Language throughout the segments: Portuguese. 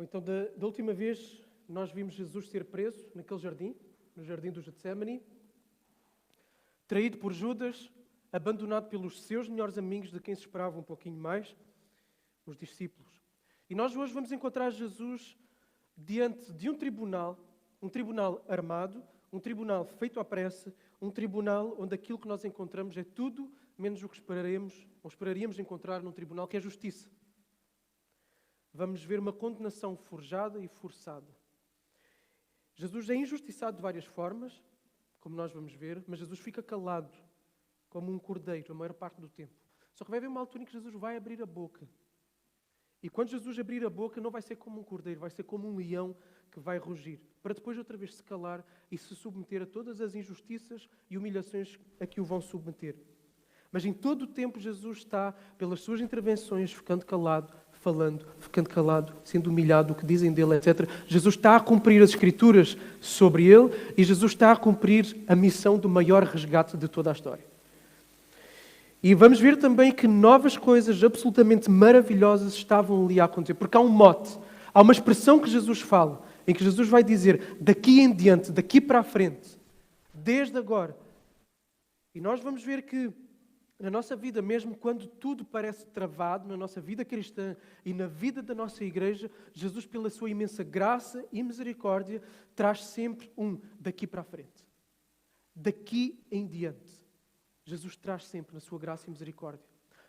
Então, da última vez, nós vimos Jesus ser preso naquele jardim, no jardim do Getsémani, traído por Judas, abandonado pelos seus melhores amigos, de quem se esperava um pouquinho mais, os discípulos. E nós hoje vamos encontrar Jesus diante de um tribunal armado, um tribunal feito à pressa, um tribunal onde aquilo que nós encontramos é tudo menos o que esperaríamos encontrar num tribunal, que é justiça. Vamos ver uma condenação forjada e forçada. Jesus é injustiçado de várias formas, como nós vamos ver, mas Jesus fica calado, como um cordeiro, a maior parte do tempo. Só que vai haver uma altura em que Jesus vai abrir a boca. E quando Jesus abrir a boca, não vai ser como um cordeiro, vai ser como um leão que vai rugir, para depois outra vez se calar e se submeter a todas as injustiças e humilhações a que o vão submeter. Mas em todo o tempo Jesus está, pelas suas intervenções, ficando calado, falando, ficando calado, sendo humilhado, o que dizem dele, etc. Jesus está a cumprir as Escrituras sobre ele e Jesus está a cumprir a missão do maior resgate de toda a história. E vamos ver também que novas coisas absolutamente maravilhosas estavam ali a acontecer, porque há um mote, há uma expressão que Jesus fala, em que Jesus vai dizer, daqui em diante, daqui para a frente, desde agora. E nós vamos ver que na nossa vida, mesmo quando tudo parece travado, na nossa vida cristã e na vida da nossa igreja, Jesus, pela sua imensa graça e misericórdia, traz sempre um daqui para a frente. Daqui em diante. Jesus traz sempre na sua graça e misericórdia.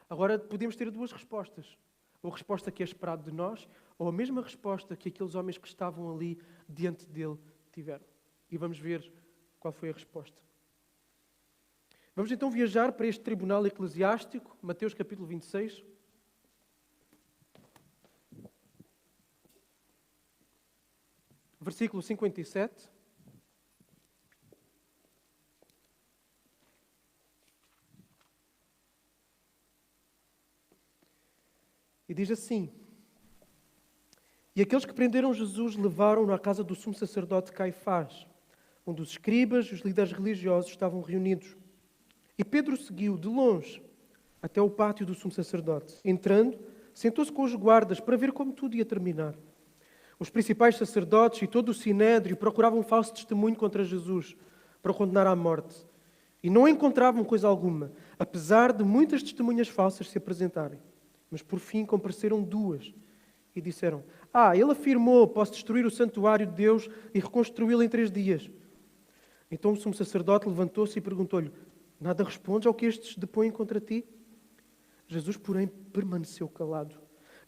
Agora podemos ter duas respostas. Ou a resposta que é esperada de nós, ou a mesma resposta que aqueles homens que estavam ali diante dele tiveram. E vamos ver qual foi a resposta. Vamos então viajar para este tribunal eclesiástico, Mateus capítulo 26. Versículo 57. E diz assim: E aqueles que prenderam Jesus levaram-no à casa do sumo sacerdote Caifás, onde os escribas e os líderes religiosos estavam reunidos. E Pedro seguiu de longe até o pátio do sumo sacerdote. Entrando, sentou-se com os guardas para ver como tudo ia terminar. Os principais sacerdotes e todo o sinédrio procuravam um falso testemunho contra Jesus para o condenar à morte. E não encontravam coisa alguma, apesar de muitas testemunhas falsas se apresentarem. Mas por fim compareceram duas e disseram: ele afirmou, posso destruir o santuário de Deus e reconstruí-lo em 3 dias. Então o sumo sacerdote levantou-se e perguntou-lhe: Nada respondes ao que estes depõem contra ti? Jesus, porém, permaneceu calado.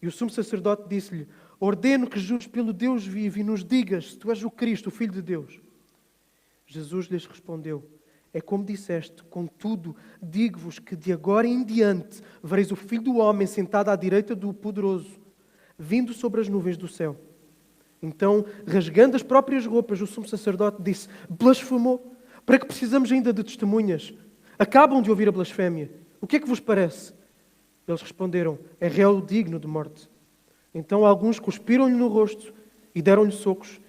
E o sumo sacerdote disse-lhe: Ordeno que jures pelo Deus vivo e nos digas se tu és o Cristo, o Filho de Deus. Jesus lhes respondeu: É como disseste, contudo, digo-vos que de agora em diante vereis o Filho do Homem sentado à direita do Poderoso, vindo sobre as nuvens do céu. Então, rasgando as próprias roupas, o sumo sacerdote disse: Blasfemou! Para que precisamos ainda de testemunhas? Acabam de ouvir a blasfémia. O que é que vos parece? Eles responderam: É réu digno de morte. Então alguns cuspiram-lhe no rosto e deram-lhe socos,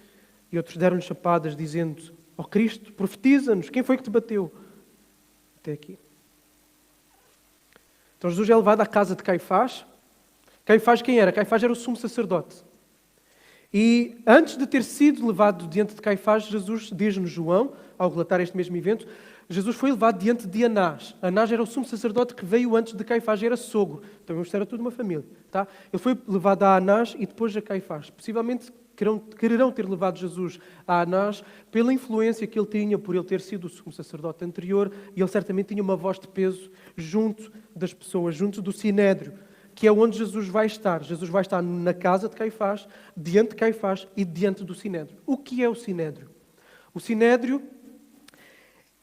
e outros deram-lhe chapadas, dizendo: Ó Cristo, profetiza-nos, quem foi que te bateu? Até aqui. Então Jesus é levado à casa de Caifás. Caifás quem era? Caifás era o sumo sacerdote. E antes de ter sido levado diante de Caifás, Jesus, diz-nos João, ao relatar este mesmo evento, Jesus foi levado diante de Anás. Anás era o sumo sacerdote que veio antes de Caifás, era sogro. Então isto era tudo uma família. Tá? Ele foi levado a Anás e depois a Caifás. Possivelmente quererão ter levado Jesus a Anás pela influência que ele tinha, por ele ter sido o sumo sacerdote anterior, e ele certamente tinha uma voz de peso junto das pessoas, junto do sinédrio, que é onde Jesus vai estar. Jesus vai estar na casa de Caifás, diante de Caifás e diante do sinédrio. O que é o sinédrio? O sinédrio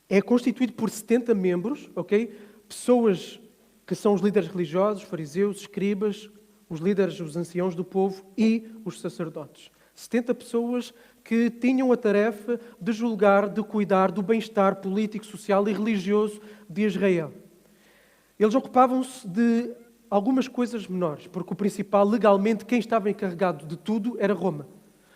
é constituído por 70 membros, ok? Pessoas que são os líderes religiosos, os fariseus, escribas, os líderes, os anciãos do povo e os sacerdotes. 70 pessoas que tinham a tarefa de julgar, de cuidar do bem-estar político, social e religioso de Israel. Eles ocupavam-se de algumas coisas menores, porque o principal, legalmente, quem estava encarregado de tudo era Roma.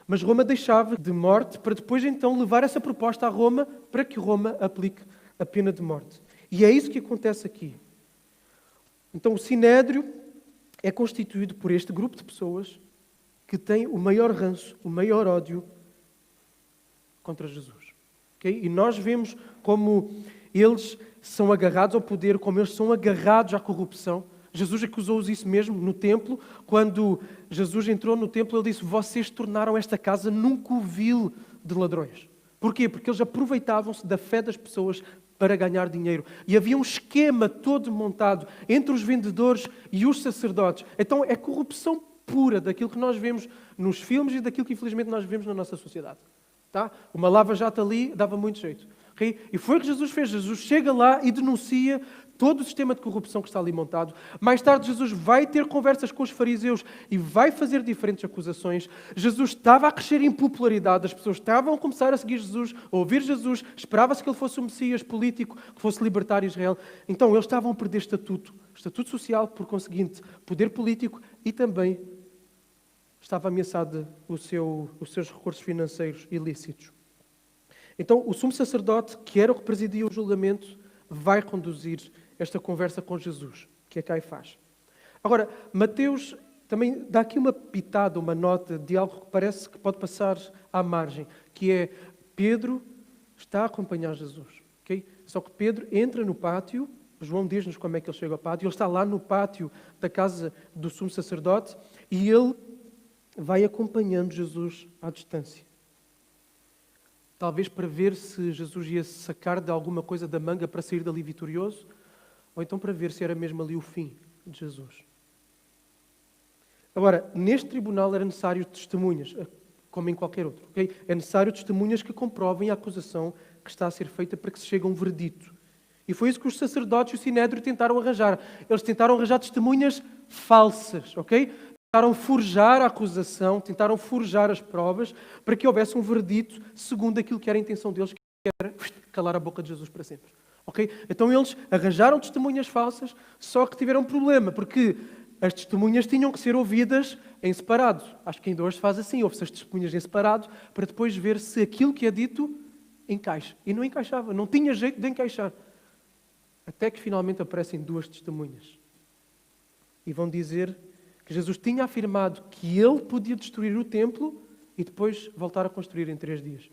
Mas Roma deixava de morte para depois então levar essa proposta a Roma para que Roma aplique a pena de morte. E é isso que acontece aqui. Então o sinédrio é constituído por este grupo de pessoas que têm o maior ranço, o maior ódio contra Jesus. Okay? E nós vemos como eles são agarrados ao poder, como eles são agarrados à corrupção. Jesus acusou-os isso mesmo no templo. Quando Jesus entrou no templo, ele disse: vocês tornaram esta casa num covil de ladrões. Porquê? Porque eles aproveitavam-se da fé das pessoas para ganhar dinheiro. E havia um esquema todo montado entre os vendedores e os sacerdotes. Então é corrupção pura daquilo que nós vemos nos filmes e daquilo que infelizmente nós vemos na nossa sociedade. Tá? Uma lava-jato ali dava muito jeito. Okay? E foi o que Jesus fez. Jesus chega lá e denuncia todo o sistema de corrupção que está ali montado. Mais tarde, Jesus vai ter conversas com os fariseus e vai fazer diferentes acusações. Jesus estava a crescer em popularidade, as pessoas estavam a começar a seguir Jesus, a ouvir Jesus, esperava-se que ele fosse o Messias político, que fosse libertar Israel. Então, eles estavam a perder estatuto social, por conseguinte, poder político e também estava ameaçado os seus recursos financeiros ilícitos. Então, o sumo sacerdote, que era o que presidia o julgamento, vai conduzir esta conversa com Jesus, que é Caifás. Agora, Mateus também dá aqui uma pitada, uma nota de algo que parece que pode passar à margem, que é Pedro está a acompanhar Jesus. Okay? Só que Pedro entra no pátio, João diz-nos como é que ele chega ao pátio, ele está lá no pátio da casa do sumo sacerdote e ele vai acompanhando Jesus à distância. Talvez para ver se Jesus ia sacar de alguma coisa da manga para sair dali vitorioso, ou então para ver se era mesmo ali o fim de Jesus. Agora, neste tribunal era necessário testemunhas, como em qualquer outro. Okay? É necessário testemunhas que comprovem a acusação que está a ser feita para que se chegue a um verdito. E foi isso que os sacerdotes e o Sinédrio tentaram arranjar. Eles tentaram arranjar testemunhas falsas, ok? Tentaram forjar a acusação, tentaram forjar as provas para que houvesse um verdito segundo aquilo que era a intenção deles, que era calar a boca de Jesus para sempre. Okay? Então eles arranjaram testemunhas falsas, só que tiveram um problema, porque as testemunhas tinham que ser ouvidas em separado. Acho que ainda hoje se faz assim, ouve-se as testemunhas em separado, para depois ver se aquilo que é dito encaixa. E não encaixava, não tinha jeito de encaixar. Até que finalmente aparecem duas testemunhas. E vão dizer que Jesus tinha afirmado que ele podia destruir o templo e depois voltar a construir em 3 dias.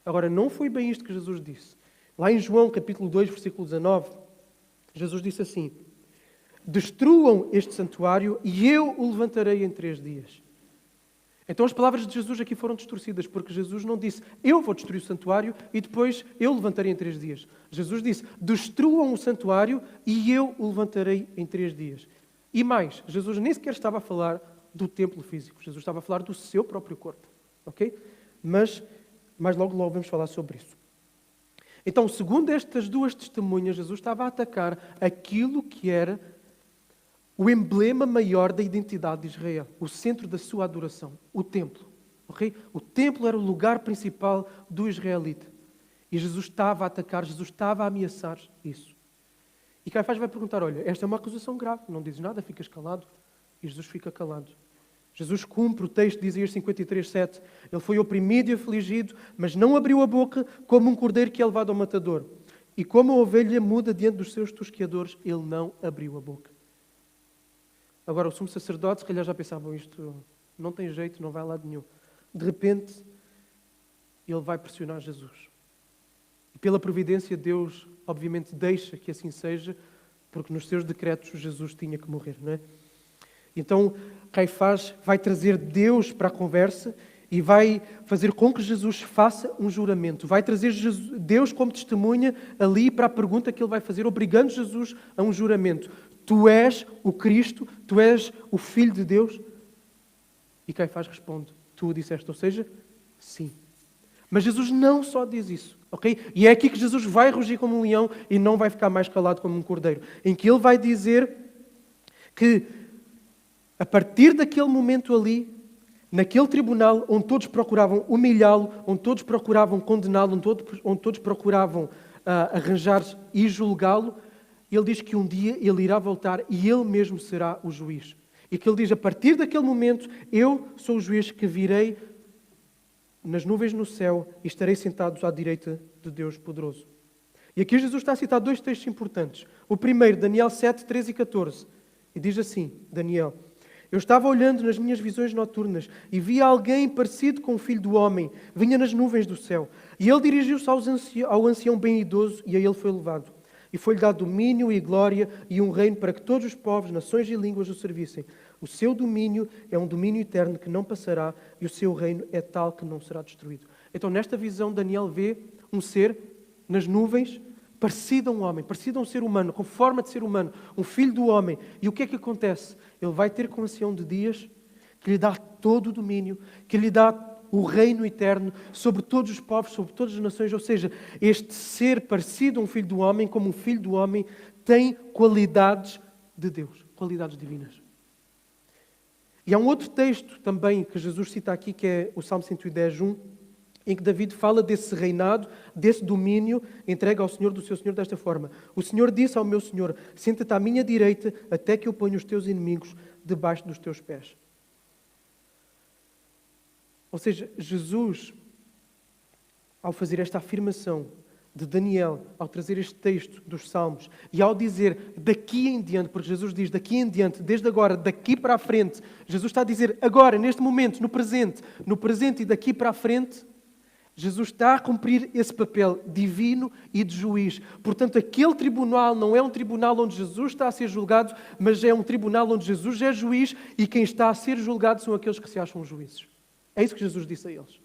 Agora, não foi bem isto que Jesus disse. Lá em João, capítulo 2, versículo 19, Jesus disse assim: destruam este santuário e eu o levantarei em 3 dias. Então as palavras de Jesus aqui foram distorcidas, porque Jesus não disse, eu vou destruir o santuário e depois eu o levantarei em 3 dias. Jesus disse, destruam o santuário e eu o levantarei em 3 dias. E mais, Jesus nem sequer estava a falar do templo físico, Jesus estava a falar do seu próprio corpo. Ok? Mas logo vamos falar sobre isso. Então, segundo estas duas testemunhas, Jesus estava a atacar aquilo que era o emblema maior da identidade de Israel, o centro da sua adoração, o templo. Okay? O templo era o lugar principal do israelita. E Jesus estava a atacar, Jesus estava a ameaçar isso. E Caifás vai perguntar, olha, esta é uma acusação grave, não dizes nada, ficas calado. E Jesus fica calado. Jesus cumpre o texto de Isaías 53:7. Ele foi oprimido e afligido, mas não abriu a boca, como um cordeiro que é levado ao matador. E como a ovelha muda diante dos seus tosqueadores, ele não abriu a boca. Agora, o sumo sacerdote, se calhar já pensavam isto, não tem jeito, não vai a lado nenhum. De repente, ele vai pressionar Jesus. E pela providência, Deus, obviamente, deixa que assim seja, porque nos seus decretos Jesus tinha que morrer, não é? Então, Caifás vai trazer Deus para a conversa e vai fazer com que Jesus faça um juramento. Vai trazer Deus como testemunha ali para a pergunta que ele vai fazer, obrigando Jesus a um juramento. Tu és o Cristo, tu és o Filho de Deus? E Caifás responde, tu o disseste, ou seja, sim. Mas Jesus não só diz isso, ok? E é aqui que Jesus vai rugir como um leão e não vai ficar mais calado como um cordeiro. Em que ele vai dizer que a partir daquele momento ali, naquele tribunal onde todos procuravam humilhá-lo, onde todos procuravam condená-lo, onde todos procuravam arranjar e julgá-lo, ele diz que um dia ele irá voltar e ele mesmo será o juiz. E que ele diz, a partir daquele momento, eu sou o juiz que virei nas nuvens no céu e estarei sentado à direita de Deus poderoso. E aqui Jesus está a citar 2 textos importantes. O primeiro, Daniel 7, 13 e 14. E diz assim, Daniel: Eu estava olhando nas minhas visões noturnas e vi alguém parecido com o Filho do Homem, vinha nas nuvens do céu. E ele dirigiu-se ao ancião bem idoso e a ele foi levado. E foi-lhe dado domínio e glória e um reino para que todos os povos, nações e línguas o servissem. O seu domínio é um domínio eterno que não passará e o seu reino é tal que não será destruído. Então, nesta visão, Daniel vê um ser nas nuvens, parecido a um homem, parecido a um ser humano, com forma de ser humano, um filho do homem. E o que é que acontece? Ele vai ter com o ancião de dias, que lhe dá todo o domínio, que lhe dá o reino eterno sobre todos os povos, sobre todas as nações. Ou seja, este ser parecido a um filho do homem, como um filho do homem, tem qualidades de Deus, qualidades divinas. E há um outro texto também que Jesus cita aqui, que é o Salmo 110:1, em que David fala desse reinado, desse domínio entregue ao Senhor do seu Senhor desta forma. O Senhor disse ao meu Senhor: senta-te à minha direita até que eu ponha os teus inimigos debaixo dos teus pés. Ou seja, Jesus, ao fazer esta afirmação de Daniel, ao trazer este texto dos Salmos, e ao dizer daqui em diante, porque Jesus diz daqui em diante, desde agora, daqui para a frente, Jesus está a dizer agora, neste momento, no presente e daqui para a frente, Jesus está a cumprir esse papel divino e de juiz. Portanto, aquele tribunal não é um tribunal onde Jesus está a ser julgado, mas é um tribunal onde Jesus é juiz e quem está a ser julgado são aqueles que se acham juízes. É isso que Jesus disse a eles.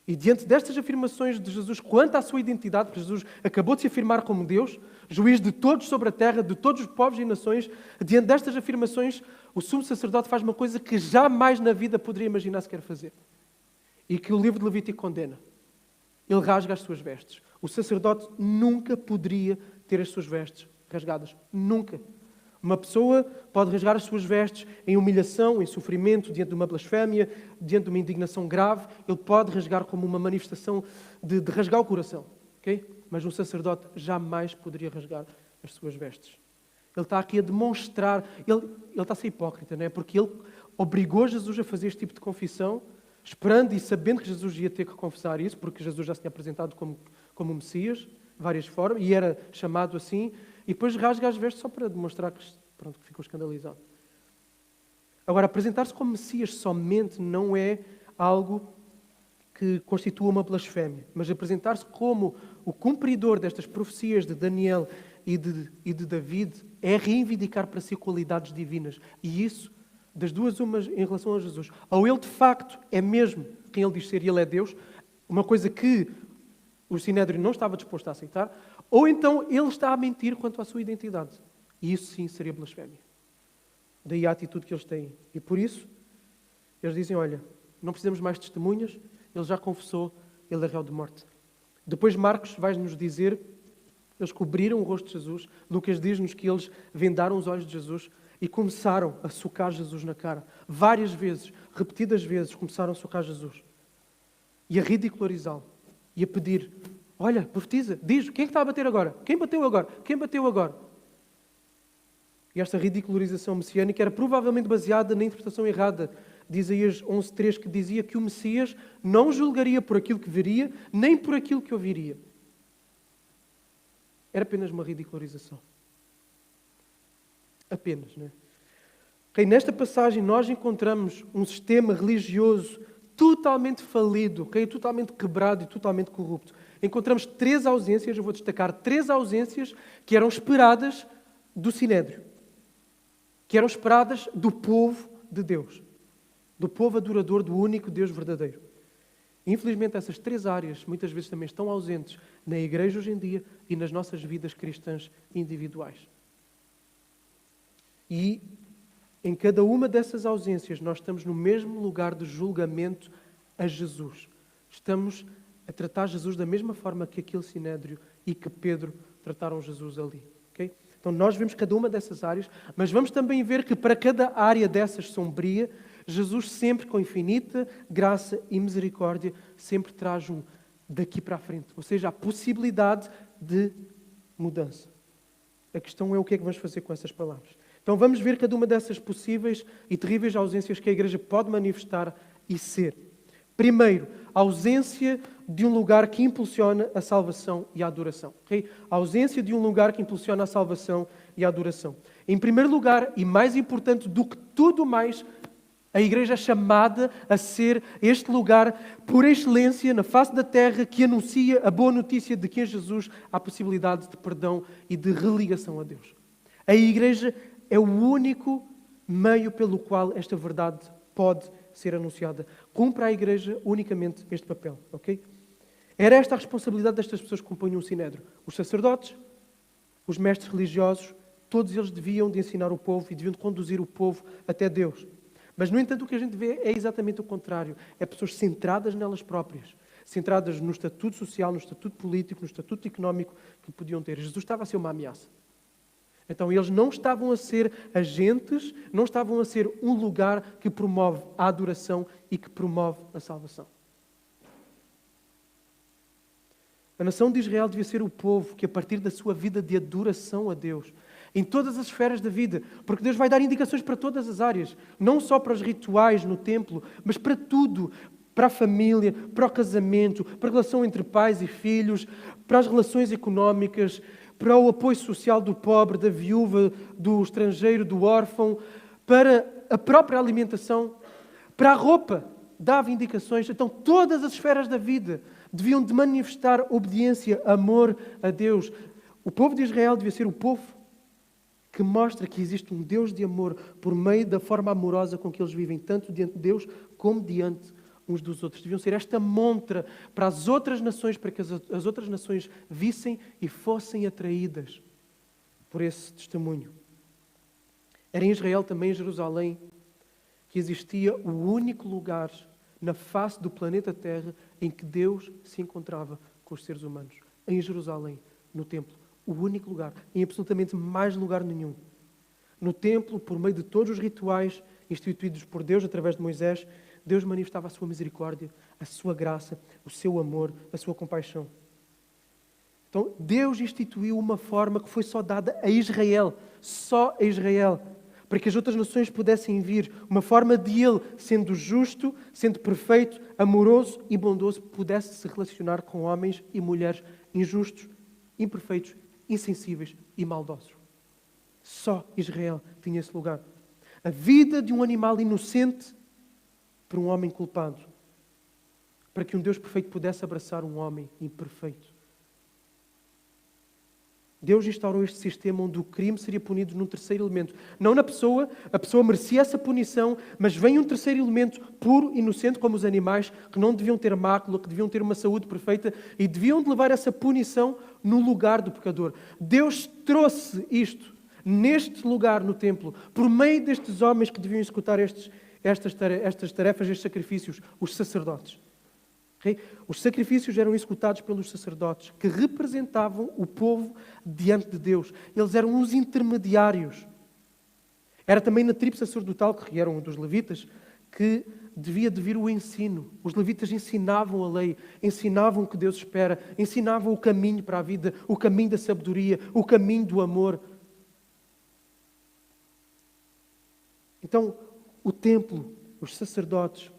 E diante destas afirmações de Jesus quanto à sua identidade, porque Jesus acabou de se afirmar como Deus, juiz de todos sobre a terra, de todos os povos e nações, diante destas afirmações, o sumo sacerdote faz uma coisa que jamais na vida poderia imaginar sequer fazer. E que o livro de Levítico condena. Ele rasga as suas vestes. O sacerdote nunca poderia ter as suas vestes rasgadas. Nunca. Uma pessoa pode rasgar as suas vestes em humilhação, em sofrimento, diante de uma blasfémia, diante de uma indignação grave. Ele pode rasgar como uma manifestação de rasgar o coração. Okay? Mas um sacerdote jamais poderia rasgar as suas vestes. Ele está aqui a demonstrar... Ele está a ser hipócrita, não é? Porque ele obrigou Jesus a fazer este tipo de confissão, esperando e sabendo que Jesus ia ter que confessar isso, porque Jesus já se tinha apresentado como Messias, de várias formas, e era chamado assim, e depois rasga as vestes só para demonstrar que ficou escandalizado. Agora, apresentar-se como Messias somente não é algo que constitua uma blasfémia, mas apresentar-se como o cumpridor destas profecias de Daniel e de David é reivindicar para si qualidades divinas. E isso, das duas umas em relação a Jesus. Ou ele de facto é mesmo quem ele diz ser e ele é Deus, uma coisa que o Sinédrio não estava disposto a aceitar, ou então ele está a mentir quanto à sua identidade. E isso sim seria blasfémia. Daí a atitude que eles têm. E por isso, eles dizem, olha, não precisamos mais de testemunhas, ele já confessou, ele é réu de morte. Depois Marcos vai nos dizer, eles cobriram o rosto de Jesus, Lucas diz-nos que eles vendaram os olhos de Jesus e começaram a socar Jesus na cara. Várias vezes, repetidas vezes, começaram a socar Jesus. E a ridicularizá-lo. E a pedir, olha, profetiza, diz, quem é que está a bater agora? Quem bateu agora? Quem bateu agora? E esta ridicularização messiânica era provavelmente baseada na interpretação errada de Isaías 11:3, que dizia que o Messias não julgaria por aquilo que veria, nem por aquilo que ouviria. Era apenas uma ridicularização. Apenas, não é? Okay, nesta passagem nós encontramos um sistema religioso totalmente falido, okay, totalmente quebrado e totalmente corrupto. Encontramos 3 ausências, eu vou destacar 3 ausências que eram esperadas do Sinédrio, que eram esperadas do povo de Deus, do povo adorador do único Deus verdadeiro. Infelizmente essas 3 áreas muitas vezes também estão ausentes na igreja hoje em dia e nas nossas vidas cristãs individuais. E em cada uma dessas ausências nós estamos no mesmo lugar de julgamento a Jesus. Estamos a tratar Jesus da mesma forma que aquele Sinédrio e que Pedro trataram Jesus ali. Okay? Então nós vemos cada uma dessas áreas, mas vamos também ver que para cada área dessas sombria, Jesus sempre com infinita graça e misericórdia sempre traz um daqui para a frente. Ou seja, a possibilidade de mudança. A questão é o que é que vamos fazer com essas palavras. Então vamos ver cada uma dessas possíveis e terríveis ausências que a Igreja pode manifestar e ser. Primeiro, a ausência de um lugar que impulsiona a salvação e a adoração. Okay? A ausência de um lugar que impulsiona a salvação e a adoração. Em primeiro lugar, e mais importante do que tudo mais, a Igreja é chamada a ser este lugar por excelência na face da terra que anuncia a boa notícia de que em Jesus há possibilidade de perdão e de religação a Deus. A Igreja é o único meio pelo qual esta verdade pode ser anunciada. Cumpre a Igreja unicamente este papel, ok? Era esta a responsabilidade destas pessoas que compunham o Sinédrio. Os sacerdotes, os mestres religiosos, todos eles deviam de ensinar o povo e deviam de conduzir o povo até Deus. Mas, no entanto, o que a gente vê é exatamente o contrário. É pessoas centradas nelas próprias, centradas no estatuto social, no estatuto político, no estatuto económico que podiam ter. Jesus estava a ser uma ameaça. Então, eles não estavam a ser agentes, não estavam a ser um lugar que promove a adoração e que promove a salvação. A nação de Israel devia ser o povo que, a partir da sua vida de adoração a Deus, em todas as esferas da vida, porque Deus vai dar indicações para todas as áreas, não só para os rituais no templo, mas para tudo, para a família, para o casamento, para a relação entre pais e filhos, para as relações económicas, para o apoio social do pobre, da viúva, do estrangeiro, do órfão, para a própria alimentação, para a roupa, dava indicações. Então, todas as esferas da vida deviam de manifestar obediência, amor a Deus. O povo de Israel devia ser o povo que mostra que existe um Deus de amor por meio da forma amorosa com que eles vivem, tanto diante de Deus como diante uns dos outros. Deviam ser esta montra para as outras nações, para que as outras nações vissem e fossem atraídas por esse testemunho. Era em Israel, também em Jerusalém, que existia o único lugar na face do planeta Terra em que Deus se encontrava com os seres humanos. Em Jerusalém, no templo. O único lugar, em absolutamente mais lugar nenhum. No templo, por meio de todos os rituais instituídos por Deus através de Moisés, Deus manifestava a sua misericórdia, a sua graça, o seu amor, a sua compaixão. Então, Deus instituiu uma forma que foi só dada a Israel, só a Israel, para que as outras nações pudessem vir, uma forma de Ele, sendo justo, sendo perfeito, amoroso e bondoso, pudesse se relacionar com homens e mulheres injustos, imperfeitos, insensíveis e maldosos. Só Israel tinha esse lugar. A vida de um animal inocente para um homem culpado, para que um Deus perfeito pudesse abraçar um homem imperfeito. Deus instaurou este sistema onde o crime seria punido num terceiro elemento. Não na pessoa, a pessoa merecia essa punição, mas vem um terceiro elemento puro, inocente, como os animais, que não deviam ter mácula, que deviam ter uma saúde perfeita e deviam de levar essa punição no lugar do pecador. Deus trouxe isto, neste lugar no templo, por meio destes homens que deviam executar estas tarefas, estes sacrifícios, os sacerdotes. Okay? Os sacrifícios eram executados pelos sacerdotes, que representavam o povo diante de Deus. Eles eram os intermediários. Era também na tribo sacerdotal, que eram dos levitas, que devia de vir o ensino. Os levitas ensinavam a lei, ensinavam o que Deus espera, ensinavam o caminho para a vida, o caminho da sabedoria, o caminho do amor. Então, o templo, os sacerdotes,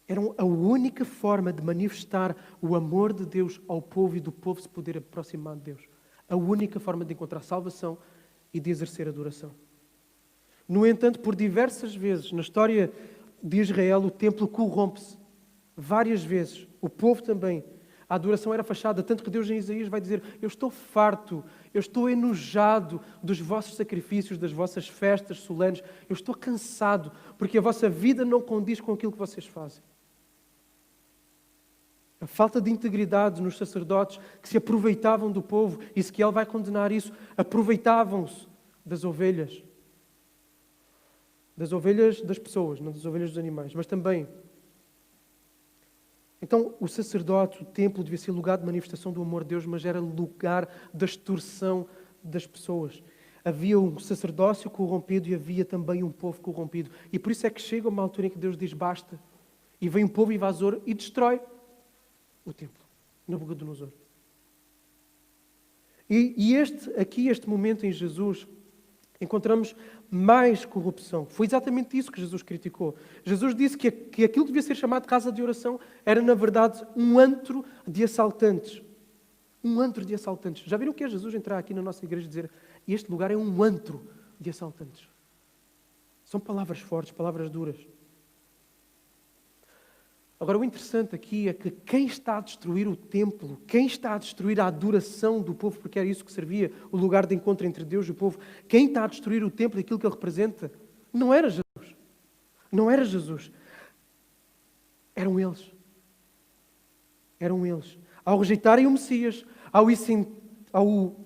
eram a única forma de manifestar o amor de Deus ao povo e do povo se poder aproximar de Deus. A única forma de encontrar salvação e de exercer adoração. No entanto, por diversas vezes na história de Israel, o templo corrompe-se. Várias vezes. O povo também. A adoração era fachada, tanto que Deus em Isaías vai dizer: eu estou farto, eu estou enojado dos vossos sacrifícios, das vossas festas solenes. Eu estou cansado, porque a vossa vida não condiz com aquilo que vocês fazem. A falta de integridade nos sacerdotes que se aproveitavam do povo, Ezequiel vai condenar isso, aproveitavam-se das ovelhas das pessoas, não das ovelhas dos animais, mas também. Então, o sacerdote, o templo, devia ser lugar de manifestação do amor de Deus, mas era lugar da extorsão das pessoas. Havia um sacerdócio corrompido e havia também um povo corrompido. E por isso é que chega uma altura em que Deus diz basta. E vem um povo invasor e destrói o templo, Nabucodonosor. E este momento em Jesus encontramos mais corrupção. Foi exatamente isso que Jesus criticou. Jesus disse que aquilo que devia ser chamado de casa de oração era, na verdade, um antro de assaltantes. Um antro de assaltantes. Já viram o que é Jesus entrar aqui na nossa igreja e dizer: este lugar é um antro de assaltantes? São palavras fortes, palavras duras. Agora, o interessante aqui é que quem está a destruir o templo, quem está a destruir a adoração do povo, porque era isso que servia, o lugar de encontro entre Deus e o povo, quem está a destruir o templo e aquilo que ele representa, não era Jesus. Não era Jesus. Eram eles. Eram eles. Ao rejeitarem o Messias, ao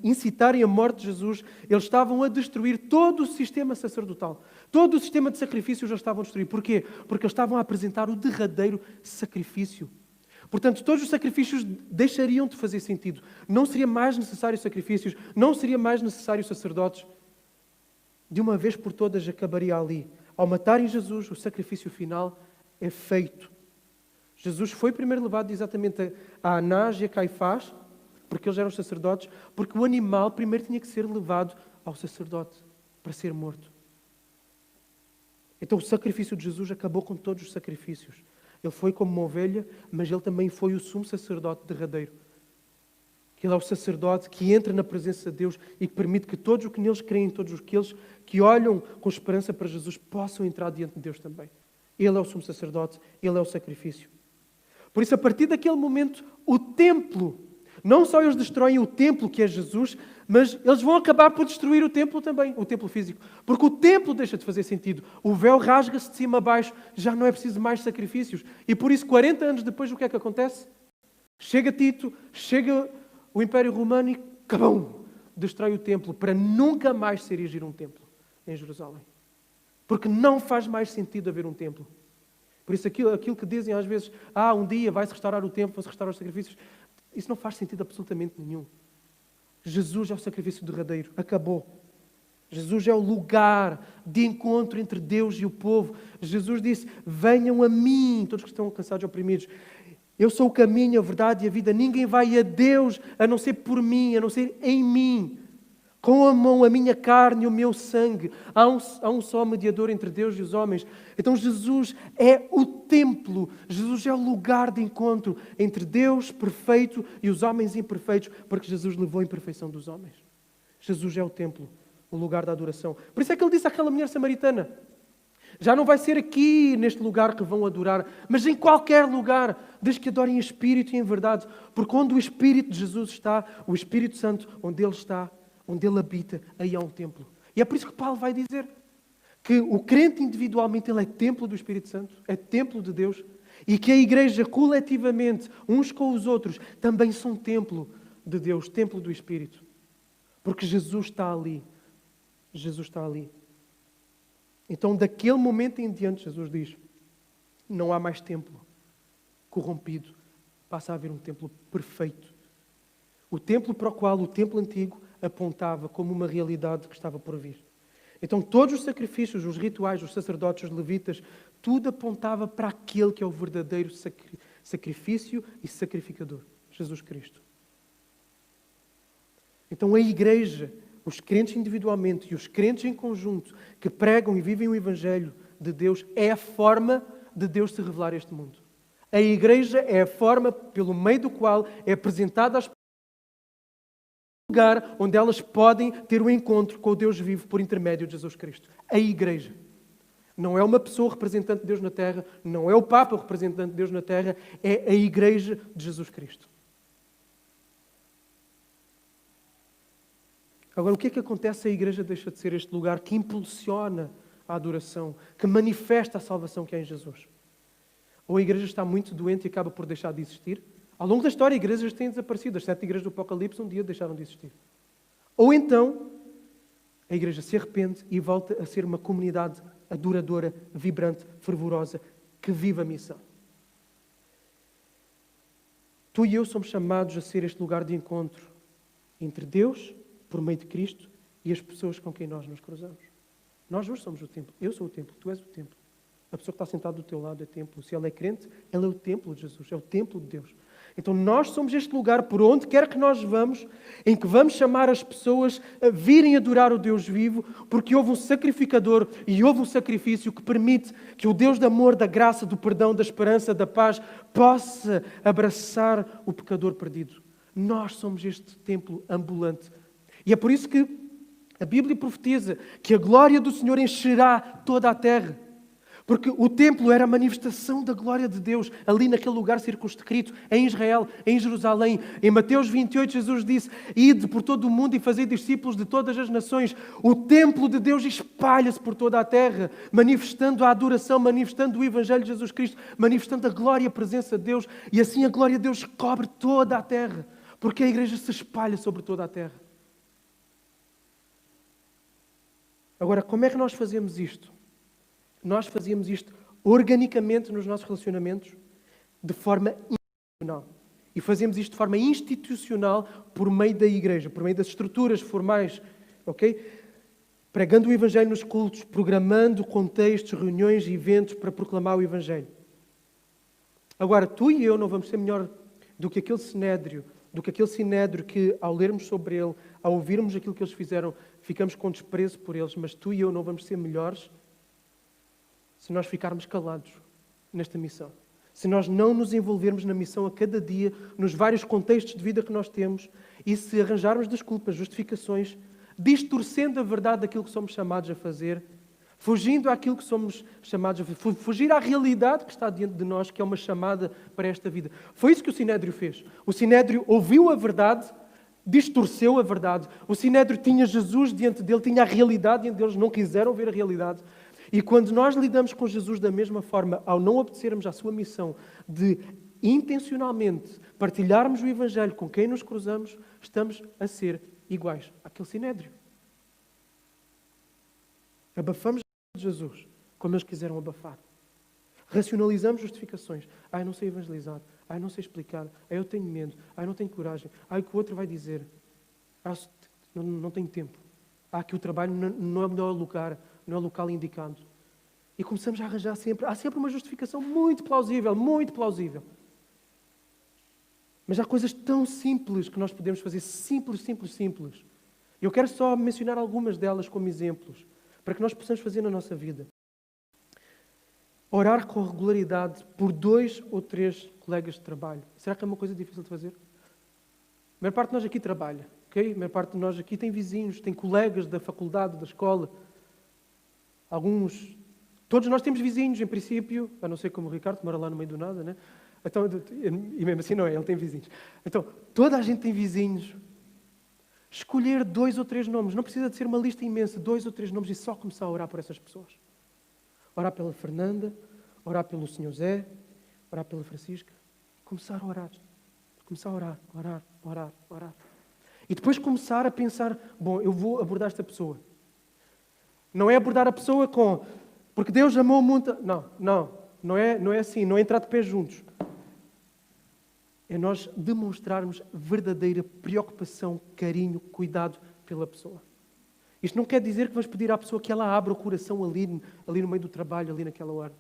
incitarem a morte de Jesus, eles estavam a destruir todo o sistema sacerdotal. Todo o sistema de sacrifício já estavam a destruir. Porquê? Porque eles estavam a apresentar o derradeiro sacrifício. Portanto, todos os sacrifícios deixariam de fazer sentido. Não seria mais necessário sacrifícios, não seria mais necessário sacerdotes. De uma vez por todas acabaria ali. Ao matarem Jesus, o sacrifício final é feito. Jesus foi primeiro levado exatamente a Anás e a Caifás, porque eles eram sacerdotes, porque o animal primeiro tinha que ser levado ao sacerdote para ser morto. Então o sacrifício de Jesus acabou com todos os sacrifícios. Ele foi como uma ovelha, mas ele também foi o sumo sacerdote derradeiro. Ele é o sacerdote que entra na presença de Deus e que permite que todos os que neles creem, todos aqueles que olham com esperança para Jesus, possam entrar diante de Deus também. Ele é o sumo sacerdote, ele é o sacrifício. Por isso, a partir daquele momento, o templo, não só eles destroem o templo que é Jesus, mas eles vão acabar por destruir o templo também, o templo físico. Porque o templo deixa de fazer sentido. O véu rasga-se de cima a baixo, já não é preciso mais sacrifícios. E por isso, 40 anos depois, o que é que acontece? Chega Tito, chega o Império Romano e acabou, destrói o templo, para nunca mais se erigir um templo em Jerusalém. Porque não faz mais sentido haver um templo. Por isso aquilo que dizem às vezes, um dia vai-se restaurar o templo, vai-se restaurar os sacrifícios, isso não faz sentido absolutamente nenhum. Jesus é o sacrifício derradeiro. Acabou. Jesus é o lugar de encontro entre Deus e o povo. Jesus disse: venham a mim, todos que estão cansados e oprimidos. Eu sou o caminho, a verdade e a vida. Ninguém vai a Deus a não ser por mim, a não ser em mim. Comam a minha carne e o meu sangue. Há um só mediador entre Deus e os homens. Então Jesus é o templo. Jesus é o lugar de encontro entre Deus perfeito e os homens imperfeitos, porque Jesus levou a imperfeição dos homens. Jesus é o templo, o lugar da adoração. Por isso é que ele disse àquela mulher samaritana: já não vai ser aqui, neste lugar que vão adorar, mas em qualquer lugar, desde que adorem em espírito e em verdade. Porque onde o Espírito de Jesus está, o Espírito Santo, onde Ele está, onde Ele habita, aí há um templo. E é por isso que Paulo vai dizer que o crente individualmente, ele é templo do Espírito Santo, é templo de Deus, e que a igreja coletivamente, uns com os outros, também são templo de Deus, templo do Espírito. Porque Jesus está ali. Jesus está ali. Então, daquele momento em diante, Jesus diz: não há mais templo corrompido, passa a haver um templo perfeito. O templo para o qual o templo antigo apontava como uma realidade que estava por vir. Então, todos os sacrifícios, os rituais, os sacerdotes, os levitas, tudo apontava para aquele que é o verdadeiro sacrifício e sacrificador, Jesus Cristo. Então, a igreja, os crentes individualmente e os crentes em conjunto, que pregam e vivem o Evangelho de Deus, é a forma de Deus se revelar a este mundo. A igreja é a forma pelo meio do qual é apresentada às lugar onde elas podem ter um encontro com o Deus vivo por intermédio de Jesus Cristo. A igreja. Não é uma pessoa representante de Deus na terra, não é o Papa o representante de Deus na terra, é a igreja de Jesus Cristo. Agora, o que é que acontece se a igreja deixa de ser este lugar que impulsiona a adoração, que manifesta a salvação que há em Jesus? Ou a igreja está muito doente e acaba por deixar de existir? Ao longo da história, igrejas têm desaparecido. As 7 igrejas do Apocalipse um dia deixaram de existir. Ou então, a igreja se arrepende e volta a ser uma comunidade adoradora, vibrante, fervorosa, que vive a missão. Tu e eu somos chamados a ser este lugar de encontro entre Deus, por meio de Cristo, e as pessoas com quem nós nos cruzamos. Nós hoje somos o templo. Eu sou o templo, tu és o templo. A pessoa que está sentada do teu lado é templo. Se ela é crente, ela é o templo de Jesus, é o templo de Deus. Então nós somos este lugar por onde quer que nós vamos, em que vamos chamar as pessoas a virem adorar o Deus vivo, porque houve um sacrificador e houve um sacrifício que permite que o Deus do amor, da graça, do perdão, da esperança, da paz, possa abraçar o pecador perdido. Nós somos este templo ambulante. E é por isso que a Bíblia profetiza que a glória do Senhor encherá toda a terra. Porque o templo era a manifestação da glória de Deus, ali naquele lugar circunscrito, em Israel, em Jerusalém. Em Mateus 28, Jesus disse: ide por todo o mundo e fazei discípulos de todas as nações. O templo de Deus espalha-se por toda a terra, manifestando a adoração, manifestando o Evangelho de Jesus Cristo, manifestando a glória e a presença de Deus. E assim a glória de Deus cobre toda a terra, porque a igreja se espalha sobre toda a terra. Agora, como é que nós fazemos isto? Nós fazíamos isto organicamente nos nossos relacionamentos, de forma institucional. E fazemos isto de forma institucional por meio da igreja, por meio das estruturas formais, ok? Pregando o Evangelho nos cultos, programando contextos, reuniões e eventos para proclamar o Evangelho. Agora, tu e eu não vamos ser melhor do que aquele sinédrio, que, ao lermos sobre ele, ao ouvirmos aquilo que eles fizeram, ficamos com desprezo por eles, mas tu e eu não vamos ser melhores se nós ficarmos calados nesta missão. Se nós não nos envolvermos na missão a cada dia, nos vários contextos de vida que nós temos, e se arranjarmos desculpas, justificações, distorcendo a verdade daquilo que somos chamados a fazer, fugindo àquilo que somos chamados a fazer, fugir à realidade que está diante de nós, que é uma chamada para esta vida. Foi isso que o Sinédrio fez. O Sinédrio ouviu a verdade, distorceu a verdade. O Sinédrio tinha Jesus diante dele, tinha a realidade diante deles, não quiseram ver a realidade. E quando nós lidamos com Jesus da mesma forma, ao não obedecermos à sua missão de intencionalmente partilharmos o Evangelho com quem nos cruzamos, estamos a ser iguais àquele sinédrio. Abafamos Jesus como eles quiseram abafar. Racionalizamos justificações. Ai, não sei evangelizar. Ai, não sei explicar. Ai, eu tenho medo. Ai, não tenho coragem. Ai, o que o outro vai dizer. Ai, não tenho tempo. Que o trabalho não é o melhor lugar. Não é o local indicado. E começamos a arranjar sempre... Há sempre uma justificação muito plausível, muito plausível. Mas há coisas tão simples que nós podemos fazer. Simples. Eu quero só mencionar algumas delas como exemplos, para que nós possamos fazer na nossa vida. Orar com regularidade por 2 ou 3 colegas de trabalho. Será que é uma coisa difícil de fazer? A maior parte de nós aqui trabalha, ok? A maior parte de nós aqui tem vizinhos, tem colegas da faculdade, da escola. Todos nós temos vizinhos, em princípio, a não ser como o Ricardo, que mora lá no meio do nada, né? Então, e mesmo assim não é, ele tem vizinhos. Então, toda a gente tem vizinhos. Escolher 2 ou 3 nomes, não precisa de ser uma lista imensa, 2 ou 3 nomes e só começar a orar por essas pessoas. Orar pela Fernanda, orar pelo Sr. Zé, orar pela Francisca. Começar a orar. Orar. E depois começar a pensar, bom, eu vou abordar esta pessoa. Não é abordar a pessoa com, porque Deus amou o mundo. Não é assim, não é entrar de pés juntos. É nós demonstrarmos verdadeira preocupação, carinho, cuidado pela pessoa. Isto não quer dizer que vamos pedir à pessoa que ela abra o coração ali no meio do trabalho, ali naquela hora.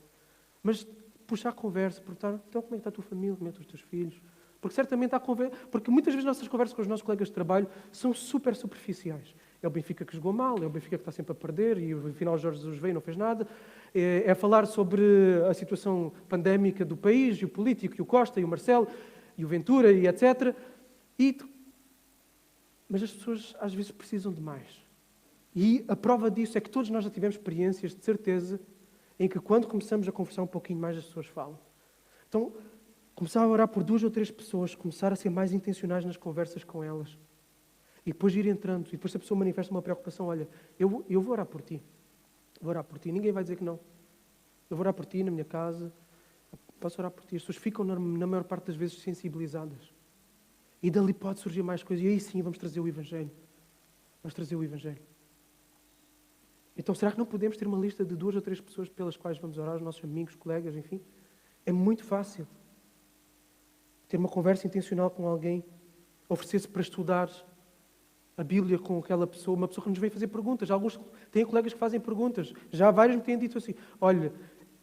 Mas puxar a conversa, perguntar, então como é que está a tua família, como é que estão os teus filhos? Porque certamente há conversa, porque muitas vezes nossas conversas com os nossos colegas de trabalho são super superficiais. É o Benfica que jogou mal, é o Benfica que está sempre a perder e no final Jorge Jesus veio e não fez nada. É falar sobre a situação pandémica do país, e o político, e o Costa, e o Marcelo, e o Ventura, e etc. Mas as pessoas às vezes precisam de mais. E a prova disso é que todos nós já tivemos experiências, de certeza, em que quando começamos a conversar um pouquinho mais, as pessoas falam. Então, começar a orar por 2 ou 3 pessoas, começar a ser mais intencionais nas conversas com elas. E depois ir entrando. E depois se a pessoa manifesta uma preocupação, olha, eu vou orar por ti. Vou orar por ti. Ninguém vai dizer que não. Eu vou orar por ti na minha casa. Posso orar por ti. As pessoas ficam, na maior parte das vezes, sensibilizadas. E dali pode surgir mais coisas. E aí sim, vamos trazer o Evangelho. Vamos trazer o Evangelho. Então, será que não podemos ter uma lista de 2 ou 3 pessoas pelas quais vamos orar, os nossos amigos, colegas, enfim? É muito fácil. Ter uma conversa intencional com alguém, oferecer-se para estudar a Bíblia com aquela pessoa, uma pessoa que nos vem fazer perguntas. Alguns têm colegas que fazem perguntas. Já vários me têm dito assim, olha,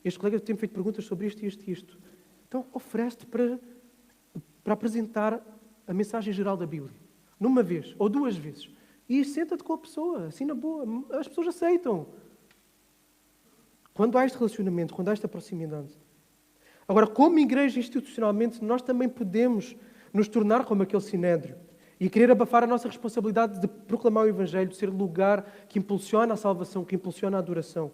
este colega tem feito perguntas sobre isto e isto e isto. Então, oferece-te para para apresentar a mensagem geral da Bíblia. Numa vez ou duas vezes. E senta-te com a pessoa, assim na boa. As pessoas aceitam. Quando há este relacionamento, quando há esta proximidade. Agora, como igreja institucionalmente, nós também podemos nos tornar como aquele sinédrio e querer abafar a nossa responsabilidade de proclamar o Evangelho, de ser lugar que impulsiona a salvação, que impulsiona a adoração.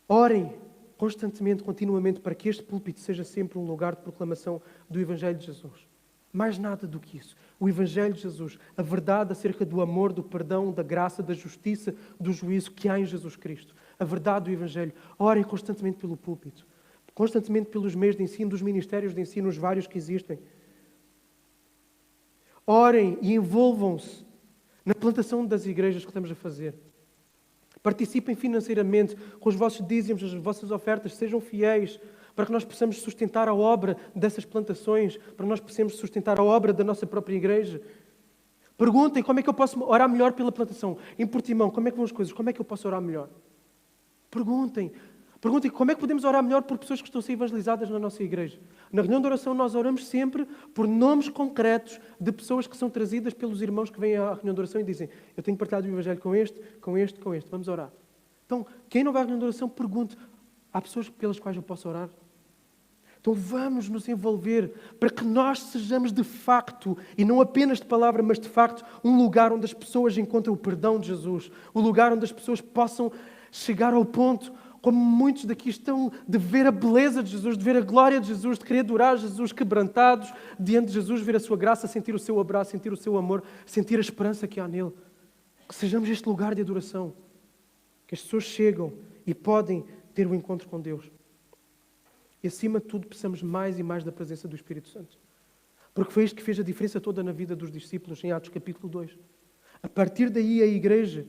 Orem constantemente, continuamente, para que este púlpito seja sempre um lugar de proclamação do Evangelho de Jesus. Mais nada do que isso. O Evangelho de Jesus, a verdade acerca do amor, do perdão, da graça, da justiça, do juízo que há em Jesus Cristo. A verdade do Evangelho. Orem constantemente pelo púlpito. Constantemente pelos meios de ensino, dos ministérios de ensino, os vários que existem. Orem e envolvam-se na plantação das igrejas que estamos a fazer. Participem financeiramente com os vossos dízimos, as vossas ofertas, sejam fiéis, para que nós possamos sustentar a obra dessas plantações, para que nós possamos sustentar a obra da nossa própria igreja. Perguntem como é que eu posso orar melhor pela plantação. Em Portimão, como é que vão as coisas? Como é que eu posso orar melhor? Perguntem. Perguntem como é que podemos orar melhor por pessoas que estão a ser evangelizadas na nossa igreja. Na reunião de oração nós oramos sempre por nomes concretos de pessoas que são trazidas pelos irmãos que vêm à reunião de oração e dizem: eu tenho partilhado o Evangelho com este, com este, com este. Vamos orar. Então, quem não vai à reunião de oração, pergunte: há pessoas pelas quais eu posso orar? Então vamos nos envolver para que nós sejamos de facto, e não apenas de palavra, mas de facto, um lugar onde as pessoas encontram o perdão de Jesus. Um lugar onde as pessoas possam chegar ao ponto, como muitos daqui estão, de ver a beleza de Jesus, de ver a glória de Jesus, de querer adorar Jesus, quebrantados diante de Jesus, ver a sua graça, sentir o seu abraço, sentir o seu amor, sentir a esperança que há nele. Que sejamos este lugar de adoração. Que as pessoas chegam e podem ter um encontro com Deus. E acima de tudo, precisamos mais e mais da presença do Espírito Santo. Porque foi isto que fez a diferença toda na vida dos discípulos, em Atos capítulo 2. A partir daí, a igreja,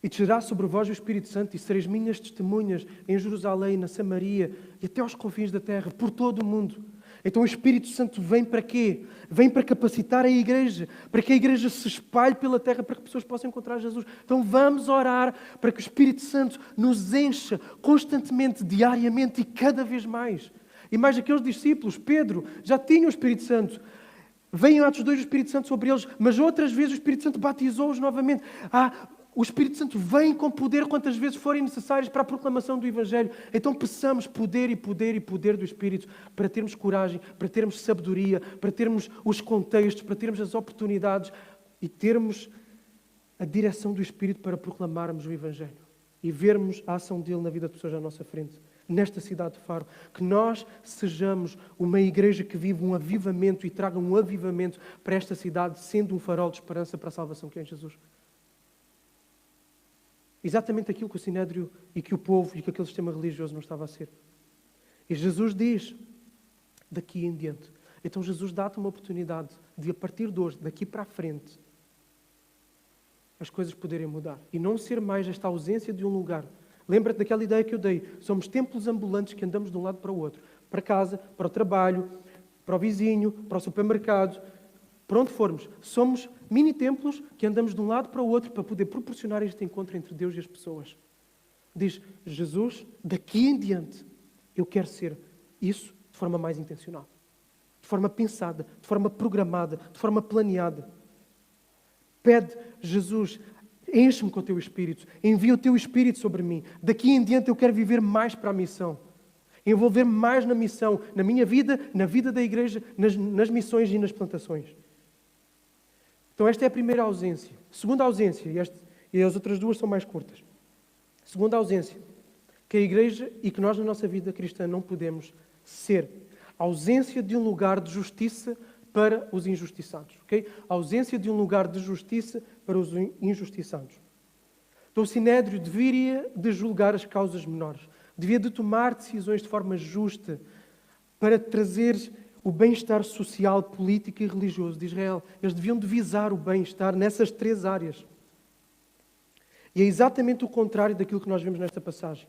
e descerá sobre vós o Espírito Santo, e sereis minhas testemunhas em Jerusalém, na Samaria, e até aos confins da terra, por todo o mundo. Então o Espírito Santo vem para quê? Vem para capacitar a igreja, para que a igreja se espalhe pela terra, para que pessoas possam encontrar Jesus. Então vamos orar para que o Espírito Santo nos encha constantemente, diariamente e cada vez mais. E mais aqueles discípulos, Pedro, já tinha o Espírito Santo. Vem em Atos 2 o Espírito Santo sobre eles, mas outras vezes o Espírito Santo batizou-os novamente. O Espírito Santo vem com poder quantas vezes forem necessárias para a proclamação do Evangelho. Então peçamos poder e poder e poder do Espírito para termos coragem, para termos sabedoria, para termos os contextos, para termos as oportunidades e termos a direção do Espírito para proclamarmos o Evangelho e vermos a ação dele na vida de pessoas à nossa frente, nesta cidade de Faro. Que nós sejamos uma igreja que vive um avivamento e traga um avivamento para esta cidade, sendo um farol de esperança para a salvação que é em Jesus. Exatamente aquilo que o Sinédrio e que o povo e que aquele sistema religioso não estava a ser. E Jesus diz, daqui em diante. Então Jesus dá-te uma oportunidade de, a partir de hoje, daqui para a frente, as coisas poderem mudar. E não ser mais esta ausência de um lugar. Lembra-te daquela ideia que eu dei. Somos templos ambulantes que andamos de um lado para o outro. Para casa, para o trabalho, para o vizinho, para o supermercado. Para onde formos, somos mini-templos que andamos de um lado para o outro para poder proporcionar este encontro entre Deus e as pessoas. Diz Jesus, daqui em diante, eu quero ser isso de forma mais intencional. De forma pensada, de forma programada, de forma planeada. Pede, Jesus, enche-me com o Teu Espírito, envia o Teu Espírito sobre mim. Daqui em diante eu quero viver mais para a missão. Envolver-me mais na missão, na minha vida, na vida da igreja, nas missões e nas plantações. Então esta é a primeira ausência. Segunda ausência, e as outras duas são mais curtas. Segunda ausência, que a igreja e que nós na nossa vida cristã não podemos ser. A ausência de um lugar de justiça para os injustiçados. Okay? A ausência de um lugar de justiça para os injustiçados. Então o Sinédrio deveria de julgar as causas menores. Devia de tomar decisões de forma justa para trazer o bem-estar social, político e religioso de Israel. Eles deviam de visar o bem-estar nessas três áreas. E é exatamente o contrário daquilo que nós vemos nesta passagem.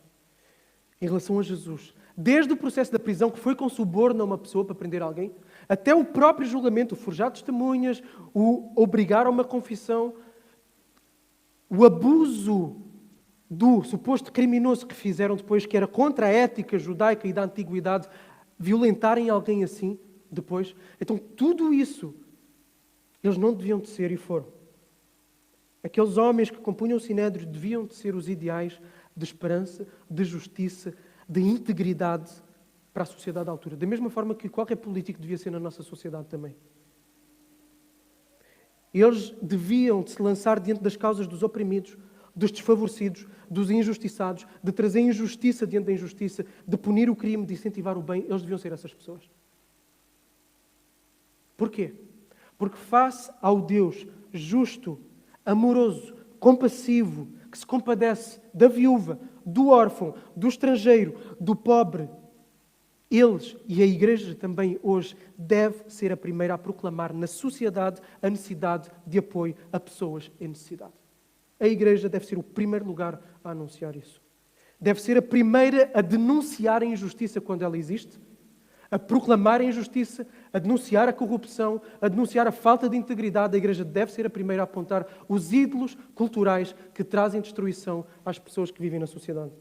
Em relação a Jesus. Desde o processo da prisão, que foi com suborno a uma pessoa para prender alguém, até o próprio julgamento, o forjar testemunhas, o obrigar a uma confissão, o abuso do suposto criminoso que fizeram depois, que era contra a ética judaica e da antiguidade, violentarem alguém assim depois. Então, tudo isso, eles não deviam de ser e foram. Aqueles homens que compunham o Sinédrio deviam de ser os ideais de esperança, de justiça, de integridade para a sociedade à altura. Da mesma forma que qualquer político devia ser na nossa sociedade também. Eles deviam de se lançar diante das causas dos oprimidos, dos desfavorecidos, dos injustiçados, de trazer injustiça diante da injustiça, de punir o crime, de incentivar o bem. Eles deviam ser essas pessoas. Porquê? Porque face ao Deus justo, amoroso, compassivo, que se compadece da viúva, do órfão, do estrangeiro, do pobre, eles e a Igreja também hoje deve ser a primeira a proclamar na sociedade a necessidade de apoio a pessoas em necessidade. A Igreja deve ser o primeiro lugar a anunciar isso. Deve ser a primeira a denunciar a injustiça quando ela existe, a proclamar a injustiça, a denunciar a corrupção, a denunciar a falta de integridade. A Igreja deve ser a primeira a apontar os ídolos culturais que trazem destruição às pessoas que vivem na sociedade.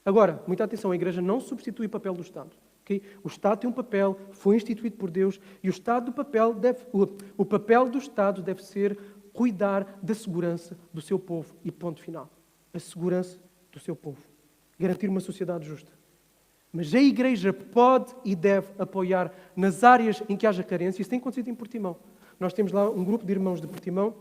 Agora, muita atenção, a Igreja não substitui o papel do Estado. Okay? O Estado tem um papel, foi instituído por Deus, e o papel do Estado deve ser cuidar da segurança do seu povo. E ponto final. A segurança do seu povo. Garantir uma sociedade justa. Mas a Igreja pode e deve apoiar nas áreas em que haja carência. Isso tem acontecido em Portimão. Nós temos lá um grupo de irmãos de Portimão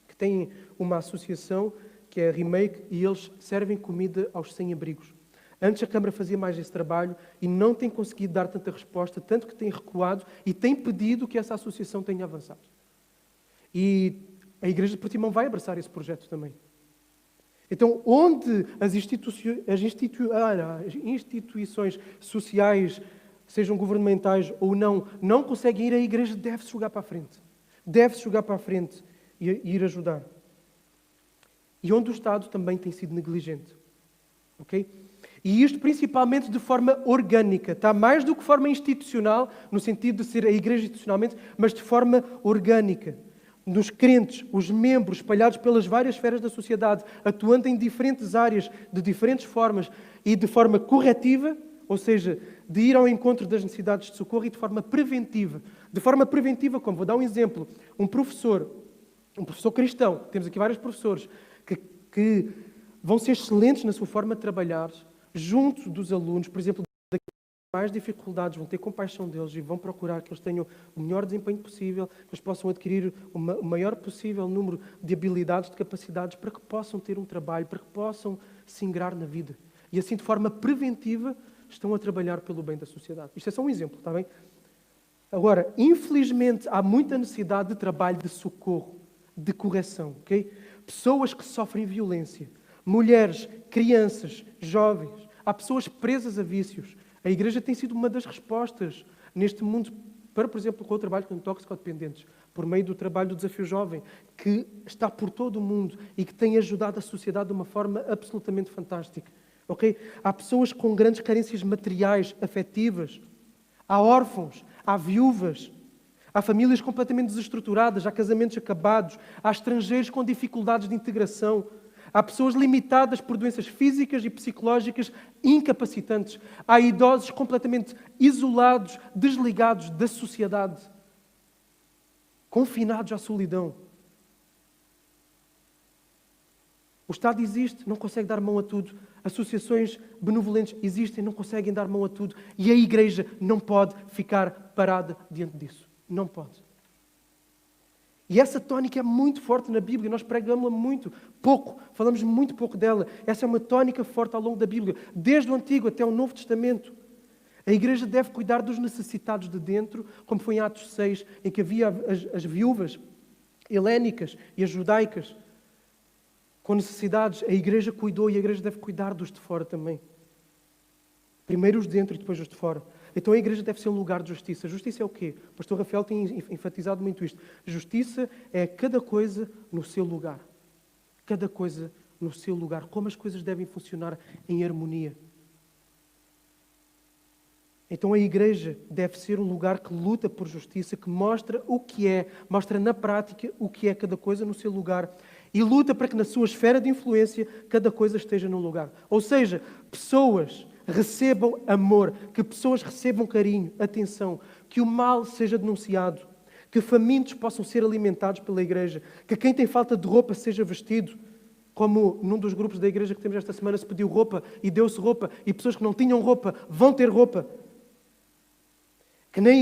que têm uma associação que é a Remake, e eles servem comida aos sem-abrigos. Antes a Câmara fazia mais esse trabalho e não tem conseguido dar tanta resposta, tanto que tem recuado e tem pedido que essa associação tenha avançado. E a Igreja de Portimão vai abraçar esse projeto também. Então, onde as instituições sociais, sejam governamentais ou não conseguem ir, a Igreja deve-se jogar para a frente. Deve-se jogar para a frente e ir ajudar. E onde o Estado também tem sido negligente. Ok? E isto principalmente de forma orgânica, tá? Mais do que forma institucional, no sentido de ser a Igreja institucionalmente, mas de forma orgânica. Nos crentes, os membros espalhados pelas várias esferas da sociedade, atuando em diferentes áreas, de diferentes formas e de forma corretiva, ou seja, de ir ao encontro das necessidades de socorro, e de forma preventiva. De forma preventiva, como vou dar um exemplo, um professor cristão, temos aqui vários professores, que vão ser excelentes na sua forma de trabalhar, junto dos alunos, por exemplo, daqueles que têm mais dificuldades, vão ter compaixão deles e vão procurar que eles tenham o melhor desempenho possível, que eles possam adquirir o maior possível número de habilidades, de capacidades, para que possam ter um trabalho, para que possam se ingrar na vida. E assim, de forma preventiva, estão a trabalhar pelo bem da sociedade. Isto é só um exemplo, está bem? Agora, infelizmente, há muita necessidade de trabalho de socorro, de correção, ok? Pessoas que sofrem violência, mulheres, crianças, jovens, há pessoas presas a vícios. A Igreja tem sido uma das respostas neste mundo para, por exemplo, com o trabalho com toxicodependentes, por meio do trabalho do Desafio Jovem, que está por todo o mundo e que tem ajudado a sociedade de uma forma absolutamente fantástica. Okay? Há pessoas com grandes carências materiais, afetivas, há órfãos, há viúvas, há famílias completamente desestruturadas, há casamentos acabados, há estrangeiros com dificuldades de integração, há pessoas limitadas por doenças físicas e psicológicas incapacitantes, há idosos completamente isolados, desligados da sociedade, confinados à solidão. O Estado existe, não consegue dar mão a tudo. Associações benevolentes existem, não conseguem dar mão a tudo. E a Igreja não pode ficar parada diante disso. Não pode. E essa tónica é muito forte na Bíblia. Nós pregamos-la muito pouco. Falamos muito pouco dela. Essa é uma tónica forte ao longo da Bíblia. Desde o Antigo até o Novo Testamento. A Igreja deve cuidar dos necessitados de dentro, como foi em Atos 6, em que havia as viúvas helénicas e as judaicas com necessidades. A Igreja cuidou e a Igreja deve cuidar dos de fora também. Primeiro os de dentro e depois os de fora. Então a Igreja deve ser um lugar de justiça. Justiça é o quê? O pastor Rafael tem enfatizado muito isto. Justiça é cada coisa no seu lugar. Cada coisa no seu lugar. Como as coisas devem funcionar em harmonia. Então a Igreja deve ser um lugar que luta por justiça, que mostra o que é, mostra na prática o que é cada coisa no seu lugar e luta para que na sua esfera de influência cada coisa esteja no lugar. Ou seja, pessoas recebam amor, que pessoas recebam carinho, atenção, que o mal seja denunciado, que famintos possam ser alimentados pela igreja, que quem tem falta de roupa seja vestido, como num dos grupos da igreja que temos esta semana se pediu roupa e deu-se roupa, e pessoas que não tinham roupa vão ter roupa.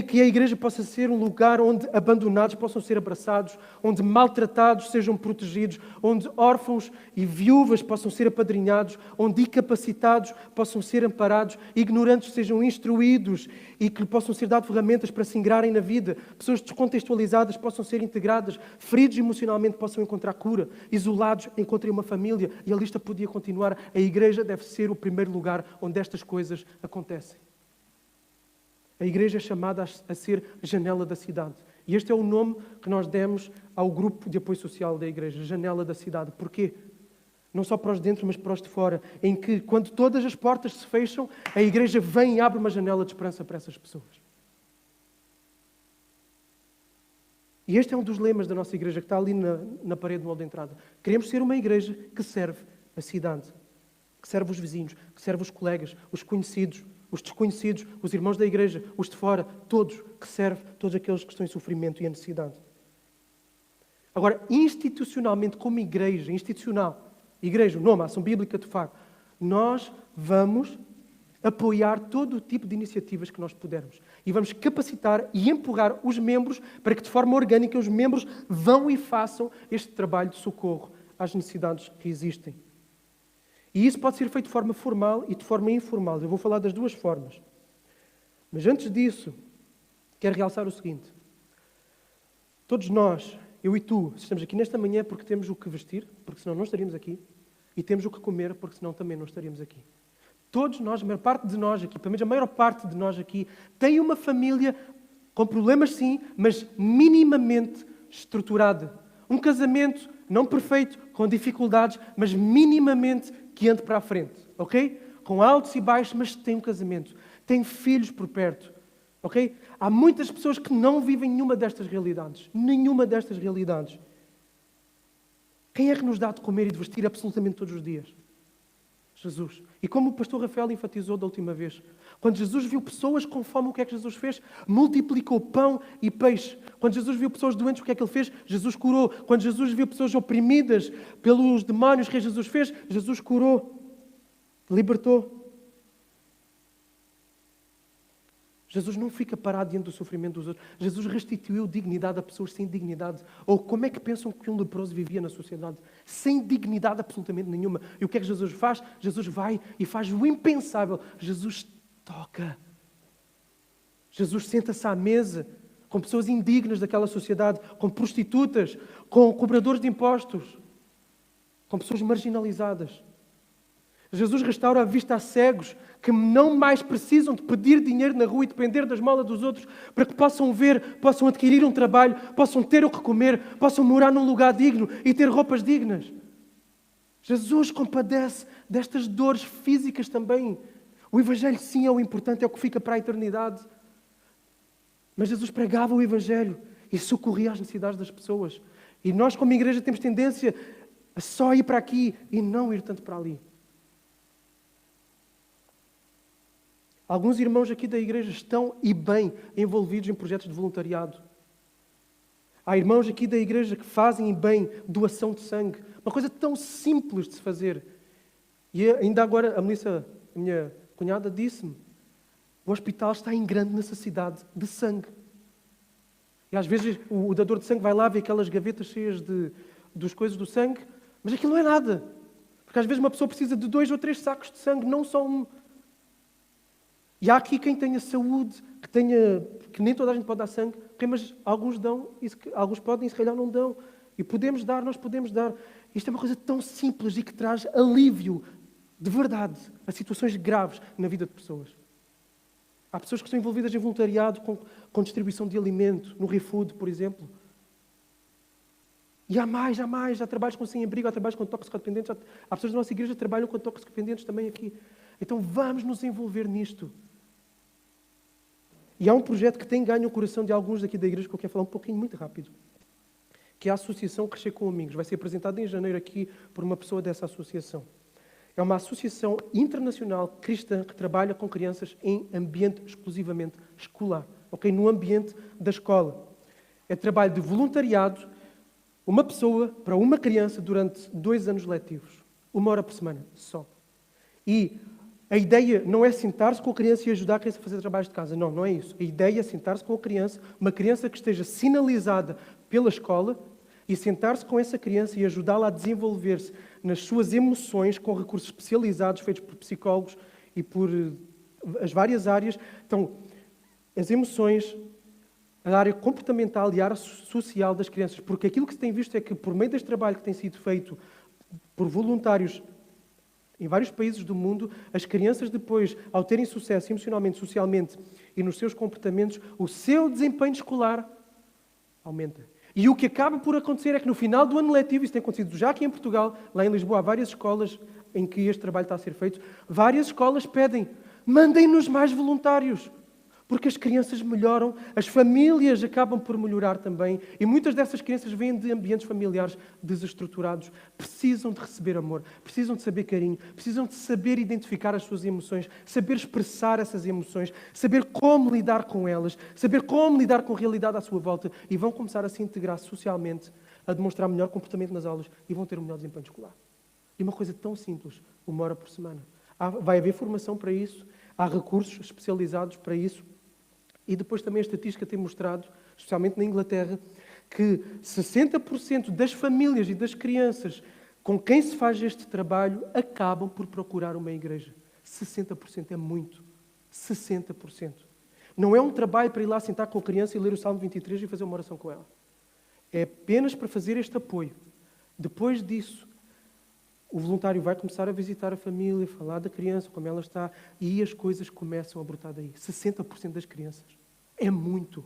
Que a igreja possa ser um lugar onde abandonados possam ser abraçados, onde maltratados sejam protegidos, onde órfãos e viúvas possam ser apadrinhados, onde incapacitados possam ser amparados, ignorantes sejam instruídos e que possam ser dadas ferramentas para se ingrarem na vida, pessoas descontextualizadas possam ser integradas, feridos emocionalmente possam encontrar cura, isolados encontrem uma família, e a lista podia continuar. A igreja deve ser o primeiro lugar onde estas coisas acontecem. A igreja é chamada a ser a janela da cidade. E este é o nome que nós demos ao grupo de apoio social da igreja, Janela da Cidade. Porquê? Não só para os de dentro, mas para os de fora. Em que, quando todas as portas se fecham, a igreja vem e abre uma janela de esperança para essas pessoas. E este é um dos lemas da nossa igreja, que está ali na parede do hall de entrada. Queremos ser uma igreja que serve a cidade, que serve os vizinhos, que serve os colegas, os conhecidos, os desconhecidos, os irmãos da igreja, os de fora, todos, que serve todos aqueles que estão em sofrimento e em necessidade. Agora, institucionalmente, como igreja, igreja, o nome, a ação bíblica de Faro, nós vamos apoiar todo o tipo de iniciativas que nós pudermos. E vamos capacitar e empurrar os membros para que, de forma orgânica, os membros vão e façam este trabalho de socorro às necessidades que existem. E isso pode ser feito de forma formal e de forma informal. Eu vou falar das duas formas. Mas antes disso, quero realçar o seguinte. Todos nós, eu e tu, estamos aqui nesta manhã porque temos o que vestir, porque senão não estaríamos aqui, e temos o que comer, porque senão também não estaríamos aqui. Todos nós, a maior parte de nós aqui, pelo menos a maior parte de nós aqui, tem uma família com problemas sim, mas minimamente estruturada. Um casamento não perfeito, com dificuldades, mas minimamente que ande para a frente, ok? Com altos e baixos, mas tem um casamento. Tem filhos por perto, ok? Há muitas pessoas que não vivem nenhuma destas realidades. Nenhuma destas realidades. Quem é que nos dá de comer e de vestir absolutamente todos os dias? Jesus. E como o pastor Rafael enfatizou da última vez, quando Jesus viu pessoas com fome, o que é que Jesus fez? Multiplicou pão e peixe. Quando Jesus viu pessoas doentes, o que é que ele fez? Jesus curou. Quando Jesus viu pessoas oprimidas pelos demónios, o que Jesus fez? Jesus curou. Libertou. Jesus não fica parado diante do sofrimento dos outros. Jesus restituiu dignidade a pessoas sem dignidade. Ou como é que pensam que um leproso vivia na sociedade? Sem dignidade absolutamente nenhuma. E o que é que Jesus faz? Jesus vai e faz o impensável. Jesus toca. Jesus senta-se à mesa com pessoas indignas daquela sociedade, com prostitutas, com cobradores de impostos, com pessoas marginalizadas. Jesus restaura a vista a cegos que não mais precisam de pedir dinheiro na rua e depender da esmola dos outros para que possam ver, possam adquirir um trabalho, possam ter o que comer, possam morar num lugar digno e ter roupas dignas. Jesus compadece destas dores físicas também. O Evangelho sim é o importante, é o que fica para a eternidade. Mas Jesus pregava o Evangelho e socorria as necessidades das pessoas. E nós como igreja temos tendência a só ir para aqui e não ir tanto para ali. Alguns irmãos aqui da igreja estão e bem envolvidos em projetos de voluntariado. Há irmãos aqui da igreja que fazem bem doação de sangue. Uma coisa tão simples de se fazer. E ainda agora a Melissa, a minha cunhada, disse-me: o hospital está em grande necessidade de sangue. E às vezes o dador de sangue vai lá ver aquelas gavetas cheias dos coisas do sangue, mas aquilo não é nada. Porque às vezes uma pessoa precisa de 2 ou 3 sacos de sangue, não só um. E há aqui quem tenha saúde, que nem toda a gente pode dar sangue, mas alguns dão, alguns podem e se calhar não dão. E podemos dar, nós podemos dar. Isto é uma coisa tão simples e que traz alívio, de verdade, a situações graves na vida de pessoas. Há pessoas que estão envolvidas em voluntariado com distribuição de alimento, no ReFood, por exemplo. E há mais. Há trabalhos com sem-abrigo, há trabalhos com toxicodependentes. Há pessoas da nossa igreja que trabalham com toxicodependentes também aqui. Então vamos nos envolver nisto. E há um projeto que tem ganho o coração de alguns daqui da igreja, que eu quero falar um pouquinho, muito rápido, que é a Associação Crescer com Amigos. Vai ser apresentado em janeiro aqui por uma pessoa dessa associação. É uma associação internacional cristã que trabalha com crianças em ambiente exclusivamente escolar, ok? No ambiente da escola. É trabalho de voluntariado, uma pessoa para uma criança durante 2 anos letivos. 1 hora por semana, só. E a ideia não é sentar-se com a criança e ajudar a criança a fazer trabalhos de casa. Não, não é isso. A ideia é sentar-se com a criança, uma criança que esteja sinalizada pela escola, e sentar-se com essa criança e ajudá-la a desenvolver-se nas suas emoções com recursos especializados feitos por psicólogos e por as várias áreas. Então, as emoções, a área comportamental e a área social das crianças. Porque aquilo que se tem visto é que, por meio deste trabalho que tem sido feito por voluntários em vários países do mundo, as crianças depois, ao terem sucesso emocionalmente, socialmente e nos seus comportamentos, o seu desempenho escolar aumenta. E o que acaba por acontecer é que no final do ano letivo, isso tem acontecido já aqui em Portugal, lá em Lisboa há várias escolas em que este trabalho está a ser feito, várias escolas pedem, mandem-nos mais voluntários. Porque as crianças melhoram, as famílias acabam por melhorar também. E muitas dessas crianças vêm de ambientes familiares desestruturados. Precisam de receber amor, precisam de saber carinho, precisam de saber identificar as suas emoções, saber expressar essas emoções, saber como lidar com elas, saber como lidar com a realidade à sua volta. E vão começar a se integrar socialmente, a demonstrar melhor comportamento nas aulas e vão ter um melhor desempenho escolar. E uma coisa tão simples, 1 hora por semana. Vai haver formação para isso, há recursos especializados para isso. E depois também a estatística tem mostrado, especialmente na Inglaterra, que 60% das famílias e das crianças com quem se faz este trabalho acabam por procurar uma igreja. 60% é muito. 60%. Não é um trabalho para ir lá sentar com a criança e ler o Salmo 23 e fazer uma oração com ela. É apenas para fazer este apoio. Depois disso, o voluntário vai começar a visitar a família, falar da criança, como ela está, e as coisas começam a brotar daí. 60% das crianças. É muito.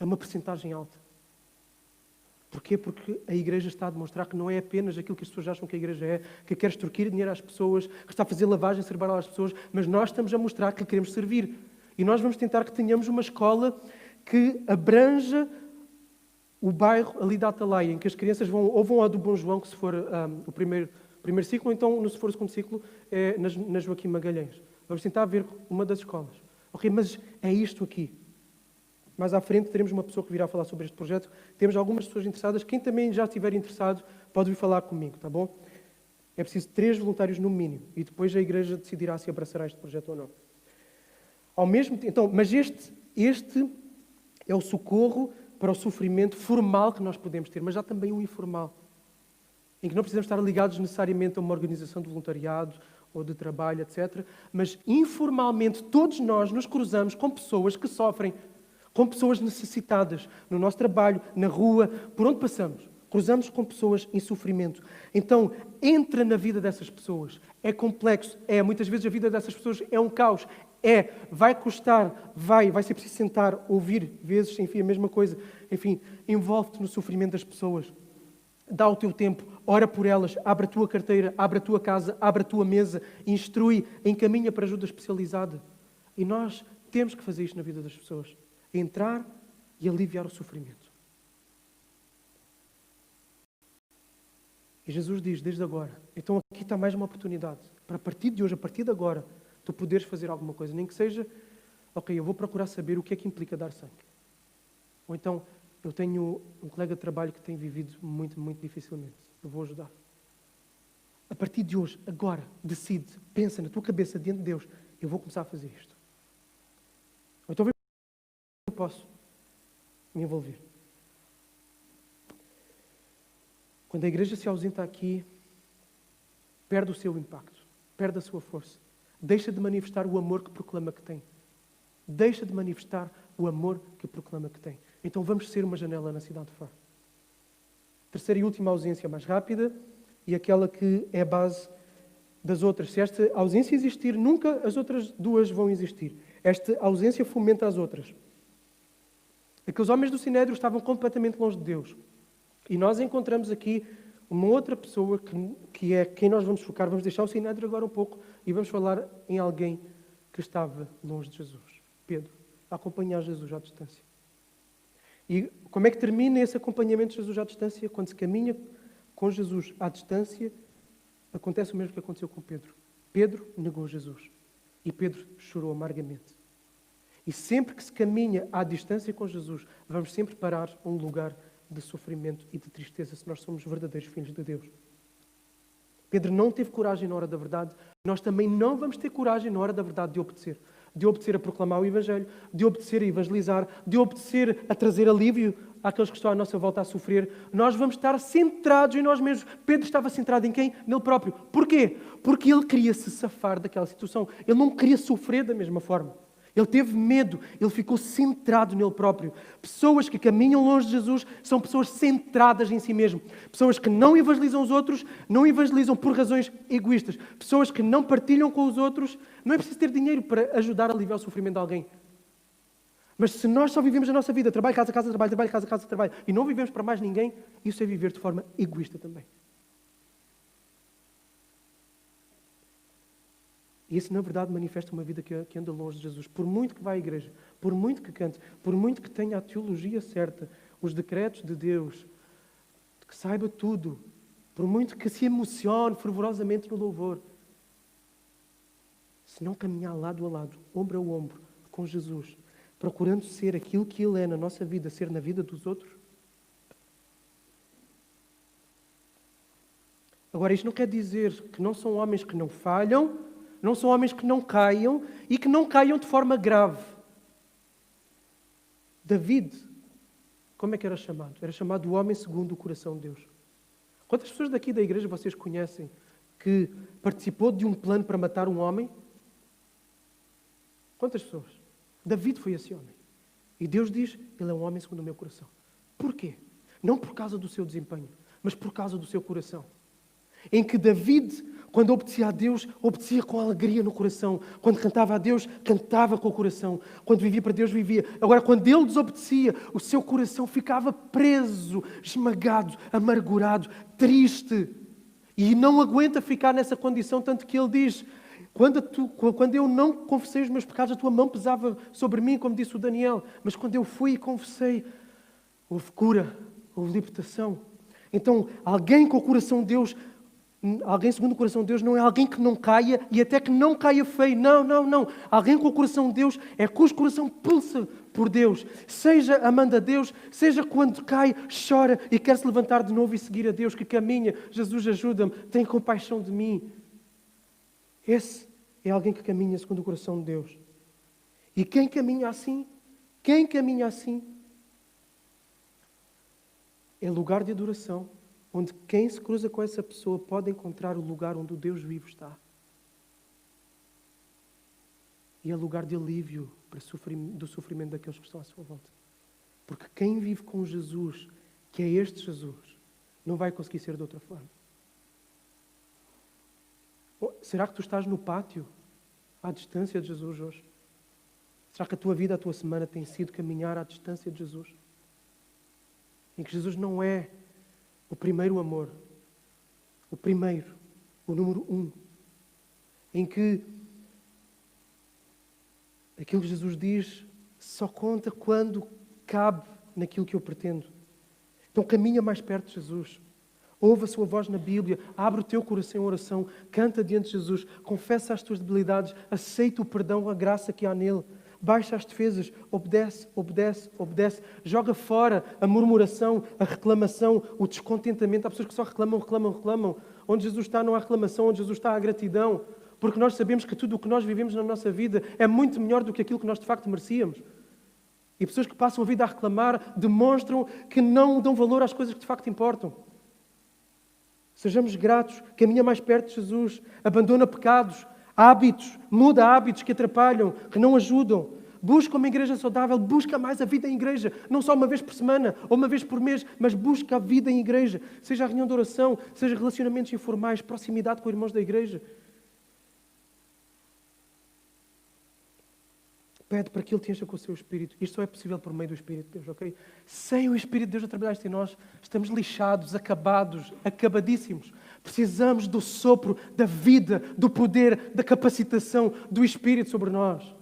É uma percentagem alta. Porquê? Porque a igreja está a demonstrar que não é apenas aquilo que as pessoas acham que a igreja é, que quer extorquir dinheiro às pessoas, que está a fazer lavagem cerebral às pessoas, mas nós estamos a mostrar que queremos servir. E nós vamos tentar que tenhamos uma escola que abranja o bairro ali da Atalaia, em que as crianças vão ao do Bom João, que se for o primeiro ciclo, ou então, se for o segundo ciclo, é na Joaquim Magalhães. Vamos tentar ver uma das escolas. Ok, mas é isto aqui. Mais à frente teremos uma pessoa que virá falar sobre este projeto. Temos algumas pessoas interessadas. Quem também já estiver interessado pode vir falar comigo, tá bom? É preciso 3 voluntários no mínimo. E depois a igreja decidirá se abraçará este projeto ou não. Ao mesmo tempo, então, mas este é o socorro para o sofrimento formal que nós podemos ter, mas há também um informal, em que não precisamos estar ligados necessariamente a uma organização de voluntariado ou de trabalho, etc. Mas informalmente todos nós nos cruzamos com pessoas que sofrem, com pessoas necessitadas, no nosso trabalho, na rua, por onde passamos. Cruzamos com pessoas em sofrimento. Então, entra na vida dessas pessoas. É complexo. Muitas vezes a vida dessas pessoas é um caos. Vai custar, vai ser preciso sentar, ouvir, vezes, enfim, a mesma coisa. Enfim, envolve-te no sofrimento das pessoas. Dá o teu tempo, ora por elas, abre a tua carteira, abre a tua casa, abre a tua mesa, instrui, encaminha para ajuda especializada. E nós temos que fazer isto na vida das pessoas. Entrar e aliviar o sofrimento. E Jesus diz, desde agora, então aqui está mais uma oportunidade, para a partir de hoje, a partir de agora, tu poderes fazer alguma coisa, nem que seja, ok, eu vou procurar saber o que é que implica dar sangue. Ou então, eu tenho um colega de trabalho que tem vivido muito, muito dificilmente. Eu vou ajudar. A partir de hoje, agora, decide, pensa na tua cabeça, diante de Deus, eu vou começar a fazer isto. Ou então, eu posso me envolver. Quando a igreja se ausenta aqui, perde o seu impacto, perde a sua força. Deixa de manifestar o amor que proclama que tem. Deixa de manifestar o amor que proclama que tem. Então vamos ser uma janela na cidade de Faro. Terceira e última ausência, mais rápida, e aquela que é a base das outras. Se esta ausência existir, nunca as outras duas vão existir. Esta ausência fomenta as outras. Aqueles homens do Sinédrio estavam completamente longe de Deus. E nós encontramos aqui uma outra pessoa que é quem nós vamos focar. Vamos deixar o Sinédrio agora um pouco e vamos falar em alguém que estava longe de Jesus. Pedro, a acompanhar Jesus à distância. E como é que termina esse acompanhamento de Jesus à distância? Quando se caminha com Jesus à distância, acontece o mesmo que aconteceu com Pedro. Pedro negou Jesus. E Pedro chorou amargamente. E sempre que se caminha à distância com Jesus, vamos sempre parar a um lugar de sofrimento e de tristeza se nós somos verdadeiros filhos de Deus. Pedro não teve coragem na hora da verdade. Nós também não vamos ter coragem na hora da verdade de obedecer. De obedecer a proclamar o Evangelho, de obedecer a evangelizar, de obedecer a trazer alívio àqueles que estão à nossa volta a sofrer. Nós vamos estar centrados em nós mesmos. Pedro estava centrado em quem? Nele próprio. Porquê? Porque ele queria se safar daquela situação. Ele não queria sofrer da mesma forma. Ele teve medo, ele ficou centrado nele próprio. Pessoas que caminham longe de Jesus são pessoas centradas em si mesmo. Pessoas que não evangelizam os outros, não evangelizam por razões egoístas. Pessoas que não partilham com os outros. Não é preciso ter dinheiro para ajudar a aliviar o sofrimento de alguém. Mas se nós só vivemos a nossa vida, trabalho, casa, casa, trabalho, trabalho, casa, casa, trabalho, e não vivemos para mais ninguém, isso é viver de forma egoísta também. E isso, na verdade, manifesta uma vida que anda longe de Jesus. Por muito que vá à igreja, por muito que cante, por muito que tenha a teologia certa, os decretos de Deus, que saiba tudo, por muito que se emocione fervorosamente no louvor, se não caminhar lado a lado, ombro a ombro, com Jesus, procurando ser aquilo que Ele é na nossa vida, ser na vida dos outros. Agora, isto não quer dizer que não são homens que não falham, não são homens que não caiam e que não caiam de forma grave. David, como é que era chamado? Era chamado o homem segundo o coração de Deus. Quantas pessoas daqui da igreja vocês conhecem que participou de um plano para matar um homem? Quantas pessoas? David foi esse homem. E Deus diz, ele é um homem segundo o meu coração. Porquê? Não por causa do seu desempenho, mas por causa do seu coração. Em que David, quando obedecia a Deus, obedecia com alegria no coração. Quando cantava a Deus, cantava com o coração. Quando vivia para Deus, vivia. Agora, quando ele desobedecia, o seu coração ficava preso, esmagado, amargurado, triste. E não aguenta ficar nessa condição, tanto que ele diz, quando eu não confessei os meus pecados, a tua mão pesava sobre mim, como disse o Daniel. Mas quando eu fui e confessei, houve cura, houve libertação. Então, alguém com o coração de Deus, alguém segundo o coração de Deus não é alguém que não caia e até que não caia feio. Não, não, não. Alguém com o coração de Deus é cujo coração pulsa por Deus. Seja amando a Deus, seja quando cai, chora e quer se levantar de novo e seguir a Deus, que caminha. Jesus, ajuda-me, tem compaixão de mim. Esse é alguém que caminha segundo o coração de Deus. E quem caminha assim, é lugar de adoração, onde quem se cruza com essa pessoa pode encontrar o lugar onde o Deus vivo está. E é lugar de alívio do sofrimento daqueles que estão à sua volta. Porque quem vive com Jesus, que é este Jesus, não vai conseguir ser de outra forma. Será que tu estás no pátio, à distância de Jesus hoje? Será que a tua vida, a tua semana tem sido caminhar à distância de Jesus? Em que Jesus não é o primeiro amor, o primeiro, o número 1. Em que aquilo que Jesus diz só conta quando cabe naquilo que eu pretendo. Então caminha mais perto de Jesus. Ouve a sua voz na Bíblia, abre o teu coração em oração, canta diante de Jesus, confessa as tuas debilidades, aceita o perdão, a graça que há nele, baixa as defesas, obedece, obedece, obedece, joga fora a murmuração, a reclamação, o descontentamento. Há pessoas que só reclamam, reclamam, reclamam. Onde Jesus está não há reclamação, onde Jesus está há gratidão, porque nós sabemos que tudo o que nós vivemos na nossa vida é muito melhor do que aquilo que nós de facto merecíamos. E pessoas que passam a vida a reclamar demonstram que não dão valor às coisas que de facto importam. Sejamos gratos, caminha mais perto de Jesus, abandona pecados, hábitos, muda hábitos que atrapalham, que não ajudam. Busca uma igreja saudável, busca mais a vida em igreja, não só uma vez por semana ou uma vez por mês, mas busca a vida em igreja, seja a reunião de oração, seja relacionamentos informais, proximidade com irmãos da igreja. Pede para que Ele te encha com o seu Espírito. Isto só é possível por meio do Espírito de Deus, ok? Sem o Espírito de Deus a trabalhar isto em nós, estamos lixados, acabados, acabadíssimos. Precisamos do sopro, da vida, do poder, da capacitação do Espírito sobre nós.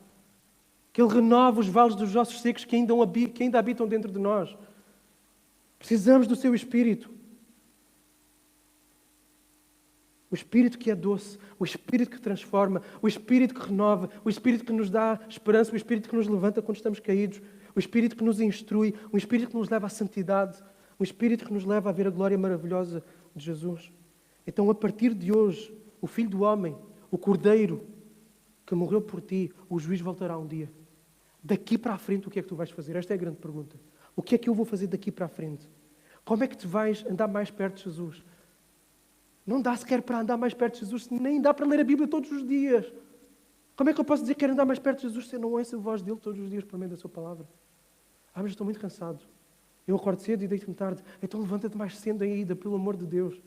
Que Ele renova os vales dos ossos secos que ainda habitam dentro de nós. Precisamos do seu Espírito. O Espírito que é doce, o Espírito que transforma, o Espírito que renova, o Espírito que nos dá esperança, o Espírito que nos levanta quando estamos caídos, o Espírito que nos instrui, o Espírito que nos leva à santidade, o Espírito que nos leva a ver a glória maravilhosa de Jesus. Então, a partir de hoje, o Filho do Homem, o Cordeiro que morreu por ti, o juiz voltará um dia. Daqui para a frente, o que é que tu vais fazer? Esta é a grande pergunta. O que é que eu vou fazer daqui para a frente? Como é que tu vais andar mais perto de Jesus? Não dá sequer para andar mais perto de Jesus, nem dá para ler a Bíblia todos os dias. Como é que eu posso dizer que quero andar mais perto de Jesus se eu não ouço a voz dele todos os dias por meio da sua palavra? Mas estou muito cansado. Eu acordo cedo e deito-me tarde. Então levanta-te mais cedo ainda, pelo amor de Deus.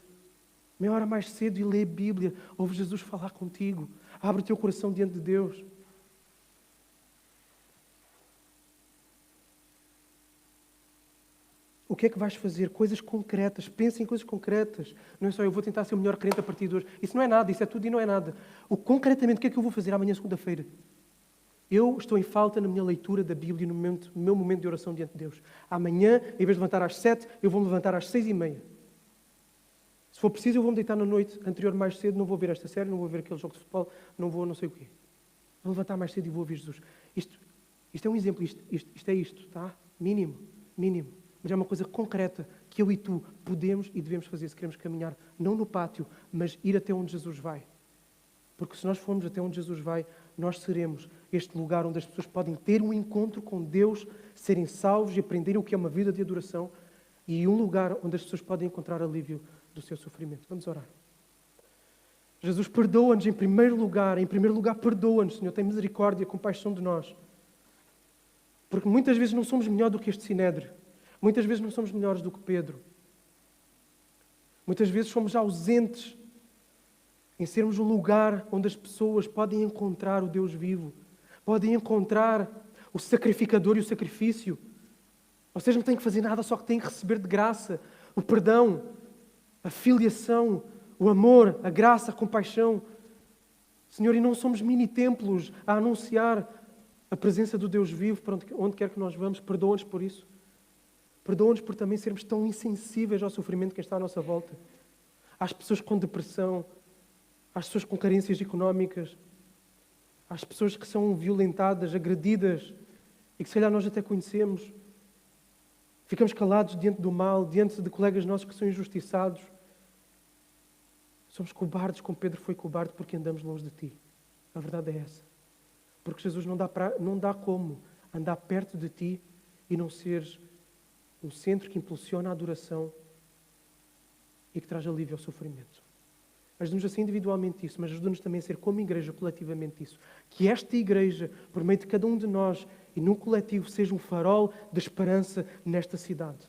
Meia hora mais cedo e lê a Bíblia. Ouve Jesus falar contigo. Abre o teu coração diante de Deus. O que é que vais fazer? Coisas concretas. Pensa em coisas concretas. Não é só eu vou tentar ser o melhor crente a partir de hoje. Isso não é nada, isso é tudo e não é nada. Concretamente, o que é que eu vou fazer amanhã, segunda-feira? Eu estou em falta na minha leitura da Bíblia, no meu momento de oração diante de Deus. Amanhã, em vez de levantar às 7, eu vou me levantar às 6:30. Se for preciso, eu vou me deitar na noite anterior mais cedo, não vou ver esta série, não vou ver aquele jogo de futebol, não vou não sei o quê. Vou levantar mais cedo e vou ouvir Jesus. Isto é um exemplo, isto é isto, tá? Mínimo. Mas é uma coisa concreta que eu e tu podemos e devemos fazer se queremos caminhar, não no pátio, mas ir até onde Jesus vai. Porque se nós formos até onde Jesus vai, nós seremos este lugar onde as pessoas podem ter um encontro com Deus, serem salvos e aprenderem o que é uma vida de adoração, e um lugar onde as pessoas podem encontrar alívio do seu sofrimento. Vamos orar. Jesus, perdoa-nos em primeiro lugar, perdoa-nos, Senhor, tem misericórdia, compaixão de nós. Porque muitas vezes não somos melhor do que este Sinédrio. Muitas vezes não somos melhores do que Pedro. Muitas vezes somos ausentes em sermos um lugar onde as pessoas podem encontrar o Deus vivo, podem encontrar o sacrificador e o sacrifício. Ou seja, não têm que fazer nada, só que têm que receber de graça o perdão, a filiação, o amor, a graça, a compaixão. Senhor, e não somos mini-templos a anunciar a presença do Deus vivo para onde quer que nós vamos. Perdoa-nos por isso. Perdoa-nos por também sermos tão insensíveis ao sofrimento que está à nossa volta. Às pessoas com depressão, às pessoas com carências económicas, às pessoas que são violentadas, agredidas e que se calhar nós até conhecemos. Ficamos calados diante do mal, diante de colegas nossos que são injustiçados. Somos cobardes como Pedro foi cobarde porque andamos longe de Ti. A verdade é essa. Porque Jesus não dá como andar perto de Ti e não seres um centro que impulsiona a adoração e que traz alívio ao sofrimento. Ajuda-nos a ser individualmente isso, mas ajuda-nos também a ser como igreja coletivamente isso. Que esta igreja, por meio de cada um de nós e no coletivo, seja um farol de esperança nesta cidade.